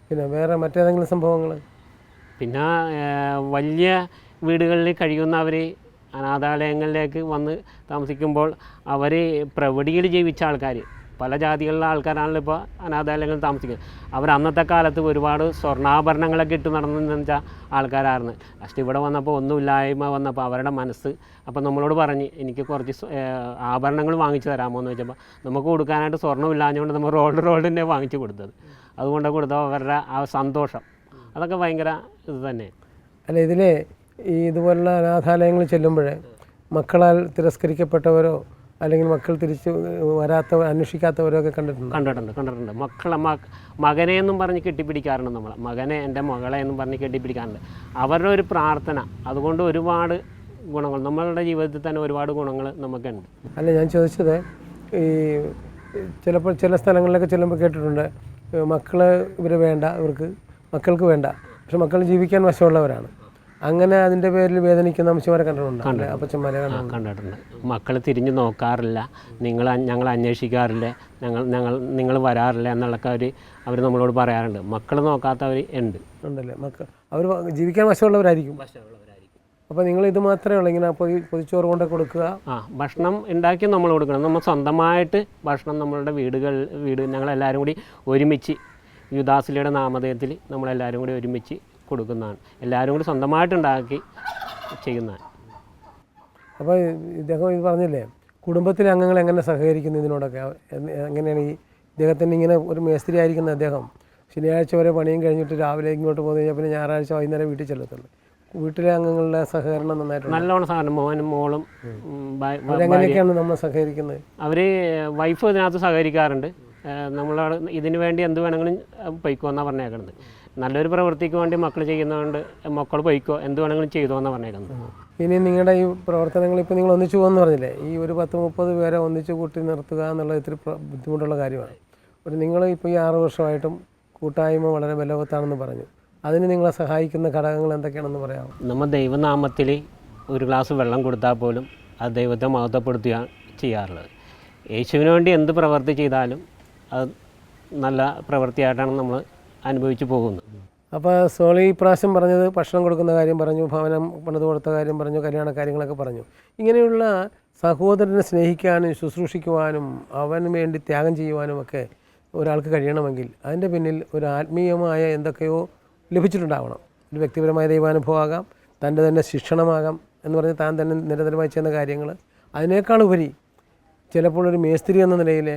പിന്നെ വേറെ മറ്റേതെങ്കിലും സംഭവങ്ങൾ? പിന്നെ വലിയ വീടുകളിൽ കഴിയുന്നവർ അനാഥാലയങ്ങളിലേക്ക് വന്ന് താമസിക്കുമ്പോൾ അവർ പ്രവടിയിൽ ജീവിച്ച ആൾക്കാർ, പല ജാതികളിലെ ആൾക്കാരാണല്ലോ ഇപ്പോൾ അനാഥാലയങ്ങളിൽ താമസിക്കുന്നത്. അവർ അന്നത്തെ കാലത്ത് ഒരുപാട് സ്വർണ്ണാഭരണങ്ങളൊക്കെ ഇട്ട് നടന്നെന്ന് വെച്ചാൽ ആൾക്കാരായിരുന്നു. ലാസ്റ്റ് ഇവിടെ വന്നപ്പോൾ ഒന്നുമില്ലായ്മ വന്നപ്പോൾ അവരുടെ മനസ്സ് അപ്പോൾ നമ്മളോട് പറഞ്ഞ് എനിക്ക് കുറച്ച് ആഭരണങ്ങൾ വാങ്ങിച്ചു തരാമോ എന്ന് വെച്ചപ്പോൾ നമുക്ക് കൊടുക്കാനായിട്ട് സ്വർണ്ണമില്ലാഞ്ഞുകൊണ്ട് നമ്മൾ റോൾഡിനെ വാങ്ങിച്ചു കൊടുത്തത്. അതുകൊണ്ട് കൊടുത്തപ്പോൾ അവരുടെ ആ സന്തോഷം അതൊക്കെ ഭയങ്കര ഇത് തന്നെ. അല്ല, ഇതിൽ ഈ ഇതുപോലുള്ള അനാഥാലയങ്ങളിൽ ചെല്ലുമ്പോൾ മക്കളാൽ തിരസ്കരിക്കപ്പെട്ടവരോ അല്ലെങ്കിൽ മക്കൾ തിരിച്ച് അന്വേഷിക്കാത്തവരോ ഒക്കെ കണ്ടിട്ടുണ്ട്. മകനെ എന്നും പറഞ്ഞ് കെട്ടിപ്പിടിക്കാറുണ്ട്. നമ്മൾ മകനെ, എൻ്റെ മകളെ എന്നും പറഞ്ഞ് കെട്ടിപ്പിടിക്കാറുണ്ട്. അവരുടെ ഒരു പ്രാർത്ഥന, അതുകൊണ്ട് ഒരുപാട് ഗുണങ്ങൾ നമ്മളുടെ ജീവിതത്തിൽ തന്നെ ഒരുപാട് ഗുണങ്ങൾ നമുക്കുണ്ട്. അല്ല, ഞാൻ ചോദിച്ചത് ഈ ചിലപ്പോൾ ചില സ്ഥലങ്ങളിലൊക്കെ ചെല്ലുമ്പോൾ കേട്ടിട്ടുണ്ട് ഇവർ വേണ്ട, മക്കൾക്ക് വേണ്ട, പക്ഷെ മക്കൾ ജീവിക്കാൻ വശമുള്ളവരാണ്. അങ്ങനെ അതിൻ്റെ പേരിൽ വേദനിക്കുന്ന അമ്മച്ചിമാരെ കണ്ടിട്ടുണ്ട്, അപ്പച്ചന്മാരെ കണ്ടിട്ടുണ്ട്. മക്കൾ തിരിഞ്ഞു നോക്കാറില്ല, ഞങ്ങൾ അന്വേഷിക്കാറില്ല, നിങ്ങൾ വരാറില്ല എന്നുള്ളൊക്കെ അവർ നമ്മളോട് പറയാറുണ്ട്. മക്കൾ നോക്കാത്തവർ ഉണ്ടല്ലേ? അവർ ജീവിക്കാൻ വശമുള്ളവരായിരിക്കും. അപ്പോൾ നിങ്ങൾ ഇത് മാത്രമേ ഉള്ളൂ, ഇങ്ങനെ പൊതിച്ചോറ് കൊണ്ട് കൊടുക്കുക? ഭക്ഷണം ഉണ്ടാക്കി നമ്മൾ കൊടുക്കണം. നമ്മൾ സ്വന്തമായിട്ട് ഭക്ഷണം നമ്മളുടെ വീട് ഞങ്ങളെല്ലാവരും കൂടി ഒരുമിച്ച് യുദാസിലയുടെ നാമധേയത്തിൽ നമ്മളെല്ലാവരും കൂടി ഒരുമിച്ച് കൊടുക്കുന്നതാണ്. എല്ലാവരും കൂടി സ്വന്തമായിട്ടുണ്ടാക്കി ചെയ്യുന്നതാണ്. അപ്പോൾ ഇദ്ദേഹം ഇത് പറഞ്ഞില്ലേ, കുടുംബത്തിലെ അംഗങ്ങൾ എങ്ങനെ സഹകരിക്കുന്നു ഇതിനോടൊക്കെ? എങ്ങനെയാണ് ഇദ്ദേഹത്തിന് ഇങ്ങനെ ഒരു മേസ്ത്രി ആയിരിക്കുന്ന അദ്ദേഹം ശനിയാഴ്ച വരെ പണിയും കഴിഞ്ഞിട്ട് രാവിലെ ഇങ്ങോട്ട് പോകുന്ന കഴിഞ്ഞാൽ പിന്നെ ഞായറാഴ്ച വൈകുന്നേരം വീട്ടിൽ ചെല്ലത്തുള്ളൂ. വീട്ടിലെ അംഗങ്ങളുടെ സഹകരണം നന്നായിട്ടുണ്ട്? നല്ലോണം സഹകരണം. മോനും മോളും എങ്ങനെയൊക്കെയാണ് നമ്മൾ സഹകരിക്കുന്നത്? അവർ വൈഫ് ഇതിനകത്ത് സഹകരിക്കാറുണ്ട്. നമ്മളോട് ഇതിനു വേണ്ടി എന്ത് വേണമെങ്കിലും പൊയ്ക്കോ എന്നാണ് പറഞ്ഞേക്കുന്നത്. നല്ലൊരു പ്രവൃത്തിക്ക് വേണ്ടി മക്കൾ ചെയ്യുന്നതുകൊണ്ട് മക്കൾ പൊയ്ക്കോ, എന്ത് വേണമെങ്കിലും ചെയ്തോ എന്നാണ് പറഞ്ഞേക്കുന്നത്. ഇനി നിങ്ങളുടെ ഈ പ്രവർത്തനങ്ങൾ ഇപ്പോൾ നിങ്ങൾ ഒന്നിച്ചു പോകുമെന്ന് പറഞ്ഞില്ലേ, ഈ ഒരു 10-30 പേരെ ഒന്നിച്ച് കൂട്ടി നിർത്തുക എന്നുള്ളത് ഇത്തിരി ബുദ്ധിമുട്ടുള്ള കാര്യമാണ്. നിങ്ങൾ ഇപ്പോൾ ഈ 6 വർഷമായിട്ടും കൂട്ടായ്മ വളരെ ബലവത്താണെന്ന് പറഞ്ഞു. അതിന് നിങ്ങളെ സഹായിക്കുന്ന ഘടകങ്ങൾ എന്തൊക്കെയാണെന്ന് പറയാമോ? നമ്മൾ ദൈവനാമത്തിൽ ഒരു ഗ്ലാസ് വെള്ളം കൊടുത്താൽ പോലും അത് ദൈവത്തെ മഹത്വപ്പെടുത്തുകയാണ് ചെയ്യാറുള്ളത്. യേശുവിന് വേണ്ടി എന്ത് പ്രവൃത്തി ചെയ്താലും അത് നല്ല പ്രവൃത്തിയായിട്ടാണ് നമ്മൾ അനുഭവിച്ചു പോകുന്നത്. അപ്പോൾ സോളി ഇപ്രാവശ്യം പറഞ്ഞത് ഭക്ഷണം കൊടുക്കുന്ന കാര്യം പറഞ്ഞു, ഭവനം പണിത് കൊടുത്ത കാര്യം പറഞ്ഞു, കല്യാണ കാര്യങ്ങളൊക്കെ പറഞ്ഞു. ഇങ്ങനെയുള്ള സഹോദരനെ സ്നേഹിക്കാനും ശുശ്രൂഷിക്കുവാനും അവന് വേണ്ടി ത്യാഗം ചെയ്യുവാനും ഒക്കെ ഒരാൾക്ക് കഴിയണമെങ്കിൽ അതിൻ്റെ പിന്നിൽ ഒരു ആത്മീയമായ എന്തൊക്കെയോ ലഭിച്ചിട്ടുണ്ടാവണം. ഒരു വ്യക്തിപരമായ ദൈവാനുഭവമാകാം, തൻ്റെ തന്നെ ശിക്ഷണമാകാം എന്ന് പറഞ്ഞ് താൻ തന്നെ നിരന്തരമായി ചെയ്യുന്ന കാര്യങ്ങൾ. അതിനേക്കാളുപരി ചിലപ്പോൾ ഒരു മേസ്ത്രി എന്ന നിലയിൽ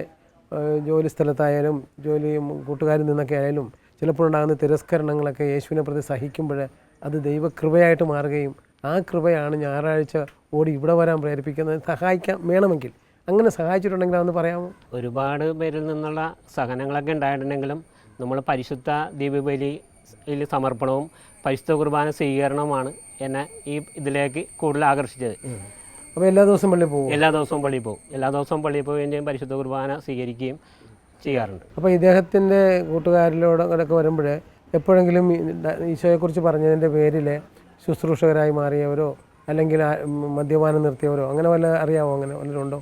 ജോലി സ്ഥലത്തായാലും ജോലിയും കൂട്ടുകാരിൽ നിന്നൊക്കെ ആയാലും ചിലപ്പോഴുണ്ടാകുന്ന തിരസ്കരണങ്ങളൊക്കെ യേശുവിനെ പ്രതി സഹിക്കുമ്പോൾ അത് ദൈവകൃപയായിട്ട് മാറുകയും ആ കൃപയാണ് ഞായറാഴ്ച ഓടി ഇവിടെ വരാൻ പ്രേരിപ്പിക്കുന്നത്. സഹായിക്കാൻ വേണമെങ്കിൽ അങ്ങനെ സഹായിച്ചിട്ടുണ്ടെങ്കിൽ അതൊന്ന് പറയാമോ? ഒരുപാട് പേരിൽ നിന്നുള്ള സഹനങ്ങളൊക്കെ ഉണ്ടായിട്ടുണ്ടെങ്കിലും നമ്മൾ പരിശുദ്ധ ദീപബലിയിൽ സമർപ്പണവും പരിശുദ്ധ കുർബാന സ്വീകരണവുമാണ് എന്നെ ഈ ഇതിലേക്ക് കൂടുതൽ ആകർഷിച്ചത്. അപ്പോൾ എല്ലാ ദിവസവും പള്ളിയിൽ പോകും? എല്ലാ ദിവസവും പള്ളിയിൽ പോവുകയും പരിശുദ്ധ കുർബാന സ്വീകരിക്കുകയും ചെയ്യാറുണ്ട്. അപ്പോൾ ഇദ്ദേഹത്തിൻ്റെ കൂട്ടുകാരിലോടൊക്കെ വരുമ്പോൾ എപ്പോഴെങ്കിലും ഈശോയെക്കുറിച്ച് പറഞ്ഞതിൻ്റെ പേരിൽ ശുശ്രൂഷകരായി മാറിയവരോ അല്ലെങ്കിൽ മദ്യപാനം നിർത്തിയവരോ അങ്ങനെ വല്ല അറിയാമോ? അങ്ങനെ വല്ലതുണ്ടോ?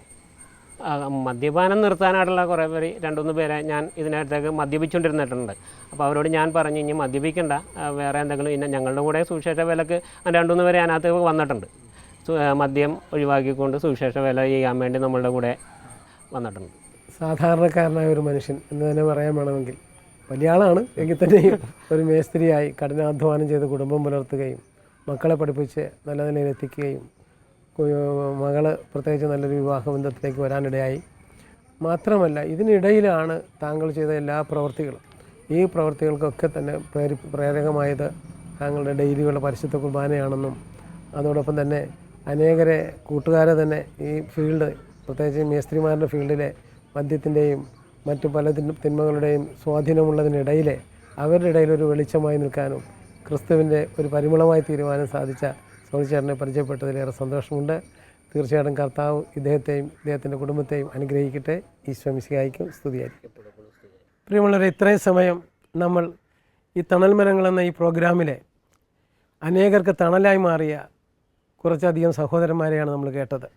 മദ്യപാനം നിർത്താനായിട്ടുള്ള കുറേ പേര് 2-3 പേരെ ഞാൻ ഇതിനകത്തേക്ക് മദ്യപിച്ചുകൊണ്ടിരുന്നിട്ടുണ്ട്. അപ്പോൾ അവരോട് ഞാൻ പറഞ്ഞു, ഇനി മദ്യപിക്കണ്ട, വേറെ എന്തെങ്കിലും ഇന്ന ഞങ്ങളുടെ കൂടെ സുവിശേഷ വേലക്ക് 2-3 പേരെ അതിനകത്ത് വന്നിട്ടുണ്ട്. മദ്യം ഒഴിവാക്കിക്കൊണ്ട് സുവിശേഷ വേല ചെയ്യാൻ വേണ്ടി നമ്മളുടെ കൂടെ വന്നിട്ടുണ്ട്. സാധാരണക്കാരനായ ഒരു മനുഷ്യൻ എന്ന് തന്നെ പറയാൻ വേണമെങ്കിൽ, വലിയ ആളാണ് എങ്കിൽ തന്നെയും ഒരു മേസ്ത്രിയായി കഠിനാധ്വാനം ചെയ്ത് കുടുംബം പുലർത്തുകയും മക്കളെ പഠിപ്പിച്ച് നല്ല നിലയിൽ എത്തിക്കുകയും മകള് പ്രത്യേകിച്ച് നല്ലൊരു വിവാഹ ബന്ധത്തിലേക്ക് വരാനിടയായി. മാത്രമല്ല ഇതിനിടയിലാണ് താങ്കൾ ചെയ്ത എല്ലാ പ്രവൃത്തികളും. ഈ പ്രവൃത്തികൾക്കൊക്കെ തന്നെ പ്രേരകമായത് താങ്കളുടെ ഡെയിലിയുള്ള പരിശുദ്ധ കുർബാനയാണെന്നും അതോടൊപ്പം തന്നെ അനേകരെ കൂട്ടുകാരെ തന്നെ ഈ ഫീൽഡ്, പ്രത്യേകിച്ച് മേസ്ത്രിമാരുടെ ഫീൽഡിലെ മദ്യത്തിൻ്റെയും മറ്റു പല തിന്മകളുടെയും സ്വാധീനമുള്ളതിനിടയിലെ അവരുടെ ഇടയിലൊരു വെളിച്ചമായി നിൽക്കാനും ക്രിസ്തുവിൻ്റെ ഒരു പരിമളമായി തീരുവാനും സാധിച്ച സോളിച്ചേട്ടനെ പരിചയപ്പെട്ടതിലേറെ സന്തോഷമുണ്ട്. തീർച്ചയായിട്ടും കർത്താവ് ഇദ്ദേഹത്തെയും ഇദ്ദേഹത്തിൻ്റെ കുടുംബത്തെയും അനുഗ്രഹിക്കട്ടെ. ഈശോ മിശിഹായ്ക്കും സ്തുതിയായിരിക്കും. പ്രിയമുള്ളവരെ, ഇത്രയും സമയം നമ്മൾ ഈ തണൽ മരങ്ങൾ എന്ന ഈ പ്രോഗ്രാമിലെ അനേകർക്ക് തണലായി മാറിയ കുറച്ചധികം സഹോദരന്മാരെയാണ് നമ്മൾ കേട്ടത്.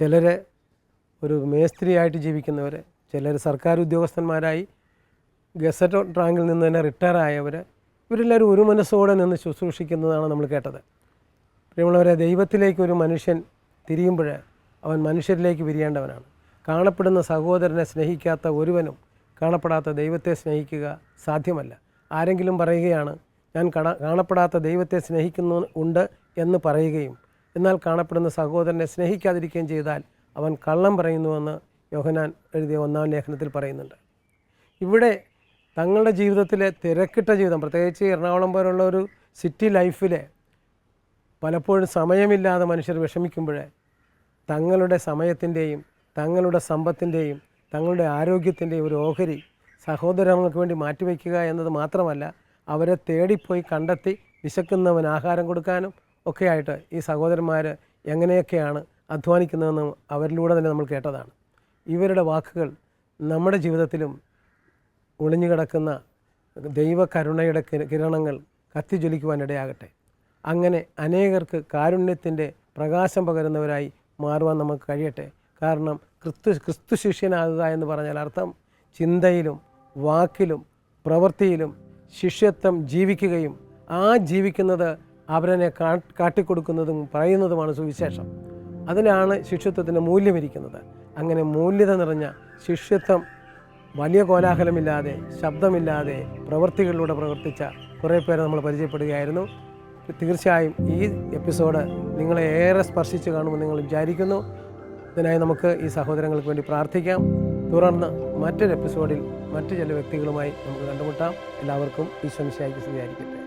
ചിലർ ഒരു മേസ്ത്രിയായിട്ട് ജീവിക്കുന്നവർ, ചിലർ സർക്കാർ ഉദ്യോഗസ്ഥന്മാരായി ഗസറ്റ് റാങ്കിൽ നിന്ന് തന്നെ റിട്ടയർ ആയവർ, ഇവരെല്ലാവരും ഒരു മനസ്സോടെ നിന്ന് ശുശ്രൂഷിക്കുന്നതാണ് നമ്മൾ കേട്ടത്. പ്രിയമുള്ളവരെ, ദൈവത്തിലേക്ക് ഒരു മനുഷ്യൻ തിരിയുമ്പോൾ അവൻ മനുഷ്യരിലേക്ക് വിരിയേണ്ടവനാണ്. കാണപ്പെടുന്ന സഹോദരനെ സ്നേഹിക്കാത്ത ഒരുവനും കാണപ്പെടാത്ത ദൈവത്തെ സ്നേഹിക്കുക സാധ്യമല്ല. ആരെങ്കിലും പറയുകയാണ് ഞാൻ കാണപ്പെടാത്ത ദൈവത്തെ ഉണ്ട് എന്ന് പറയുകയും എന്നാൽ കാണപ്പെടുന്ന സഹോദരനെ സ്നേഹിക്കാതിരിക്കുകയും ചെയ്താൽ അവൻ കള്ളം പറയുന്നുവെന്ന് യോഹന്നാൻ എഴുതിയ 1-ാം ലേഖനത്തിൽ പറയുന്നുണ്ട്. ഇവിടെ തങ്ങളുടെ ജീവിതത്തിലെ തിരക്കിട്ട ജീവിതം, പ്രത്യേകിച്ച് എറണാകുളം പോലുള്ള ഒരു സിറ്റി ലൈഫിൽ പലപ്പോഴും സമയമില്ലാതെ മനുഷ്യർ വിഷമിക്കുമ്പോൾ തങ്ങളുടെ സമയത്തിൻ്റെയും തങ്ങളുടെ സമ്പത്തിൻ്റെയും തങ്ങളുടെ ആരോഗ്യത്തിൻ്റെയും ഒരു ഓഹരി സഹോദരങ്ങൾക്ക് വേണ്ടി മാറ്റിവെക്കുക എന്നത് മാത്രമല്ല, അവരെ തേടിപ്പോയി കണ്ടെത്തി വിശക്കുന്നവൻ ആഹാരം കൊടുക്കാനും ഒക്കെയായിട്ട് ഈ സഹോദരന്മാർ എങ്ങനെയൊക്കെയാണ് അധ്വാനിക്കുന്നതെന്ന് അവരിലൂടെ തന്നെ നമ്മൾ കേട്ടതാണ്. ഇവരുടെ വാക്കുകൾ നമ്മുടെ ജീവിതത്തിലും ഒളിഞ്ഞു കിടക്കുന്ന ദൈവകരുണയുടെ കിരണങ്ങൾ കത്തിജ്വലിക്കുവാനിടയാകട്ടെ. അങ്ങനെ അനേകർക്ക് കാരുണ്യത്തിൻ്റെ പ്രകാശം പകരുന്നവരായി മാറുവാൻ നമുക്ക് കഴിയട്ടെ. കാരണം ക്രിസ്തു ശിഷ്യനാകുക എന്ന് പറഞ്ഞാൽ അർത്ഥം ചിന്തയിലും വാക്കിലും പ്രവൃത്തിയിലും ശിഷ്യത്വം ജീവിക്കുകയും ആ ജീവിക്കുന്നത് അവരനെ കാട്ടിക്കൊടുക്കുന്നതും പറയുന്നതുമാണ് സുവിശേഷം. അതിലാണ് ശിഷ്യത്വത്തിൻ്റെ മൂല്യമിരിക്കുന്നത്. അങ്ങനെ മൂല്യത നിറഞ്ഞ ശിഷ്യത്വം വലിയ കോലാഹലമില്ലാതെ ശബ്ദമില്ലാതെ പ്രവൃത്തികളിലൂടെ പ്രവർത്തിച്ച കുറേ പേരെ നമ്മൾ പരിചയപ്പെടുകയായിരുന്നു. തീർച്ചയായും ഈ എപ്പിസോഡ് നിങ്ങളെ ഏറെ സ്പർശിച്ച് കാണുമെന്ന് നിങ്ങൾ വിചാരിക്കുന്നു. ഇതിനായി നമുക്ക് ഈ സഹോദരങ്ങൾക്ക് വേണ്ടി പ്രാർത്ഥിക്കാം. തുടർന്ന് മറ്റൊരു എപ്പിസോഡിൽ മറ്റു ചില വ്യക്തികളുമായി നമുക്ക് കണ്ടുമുട്ടാം. എല്ലാവർക്കും ഈശോ മിശിഹായ്ക്ക് സ്തുതിയായിരിക്കട്ടെ.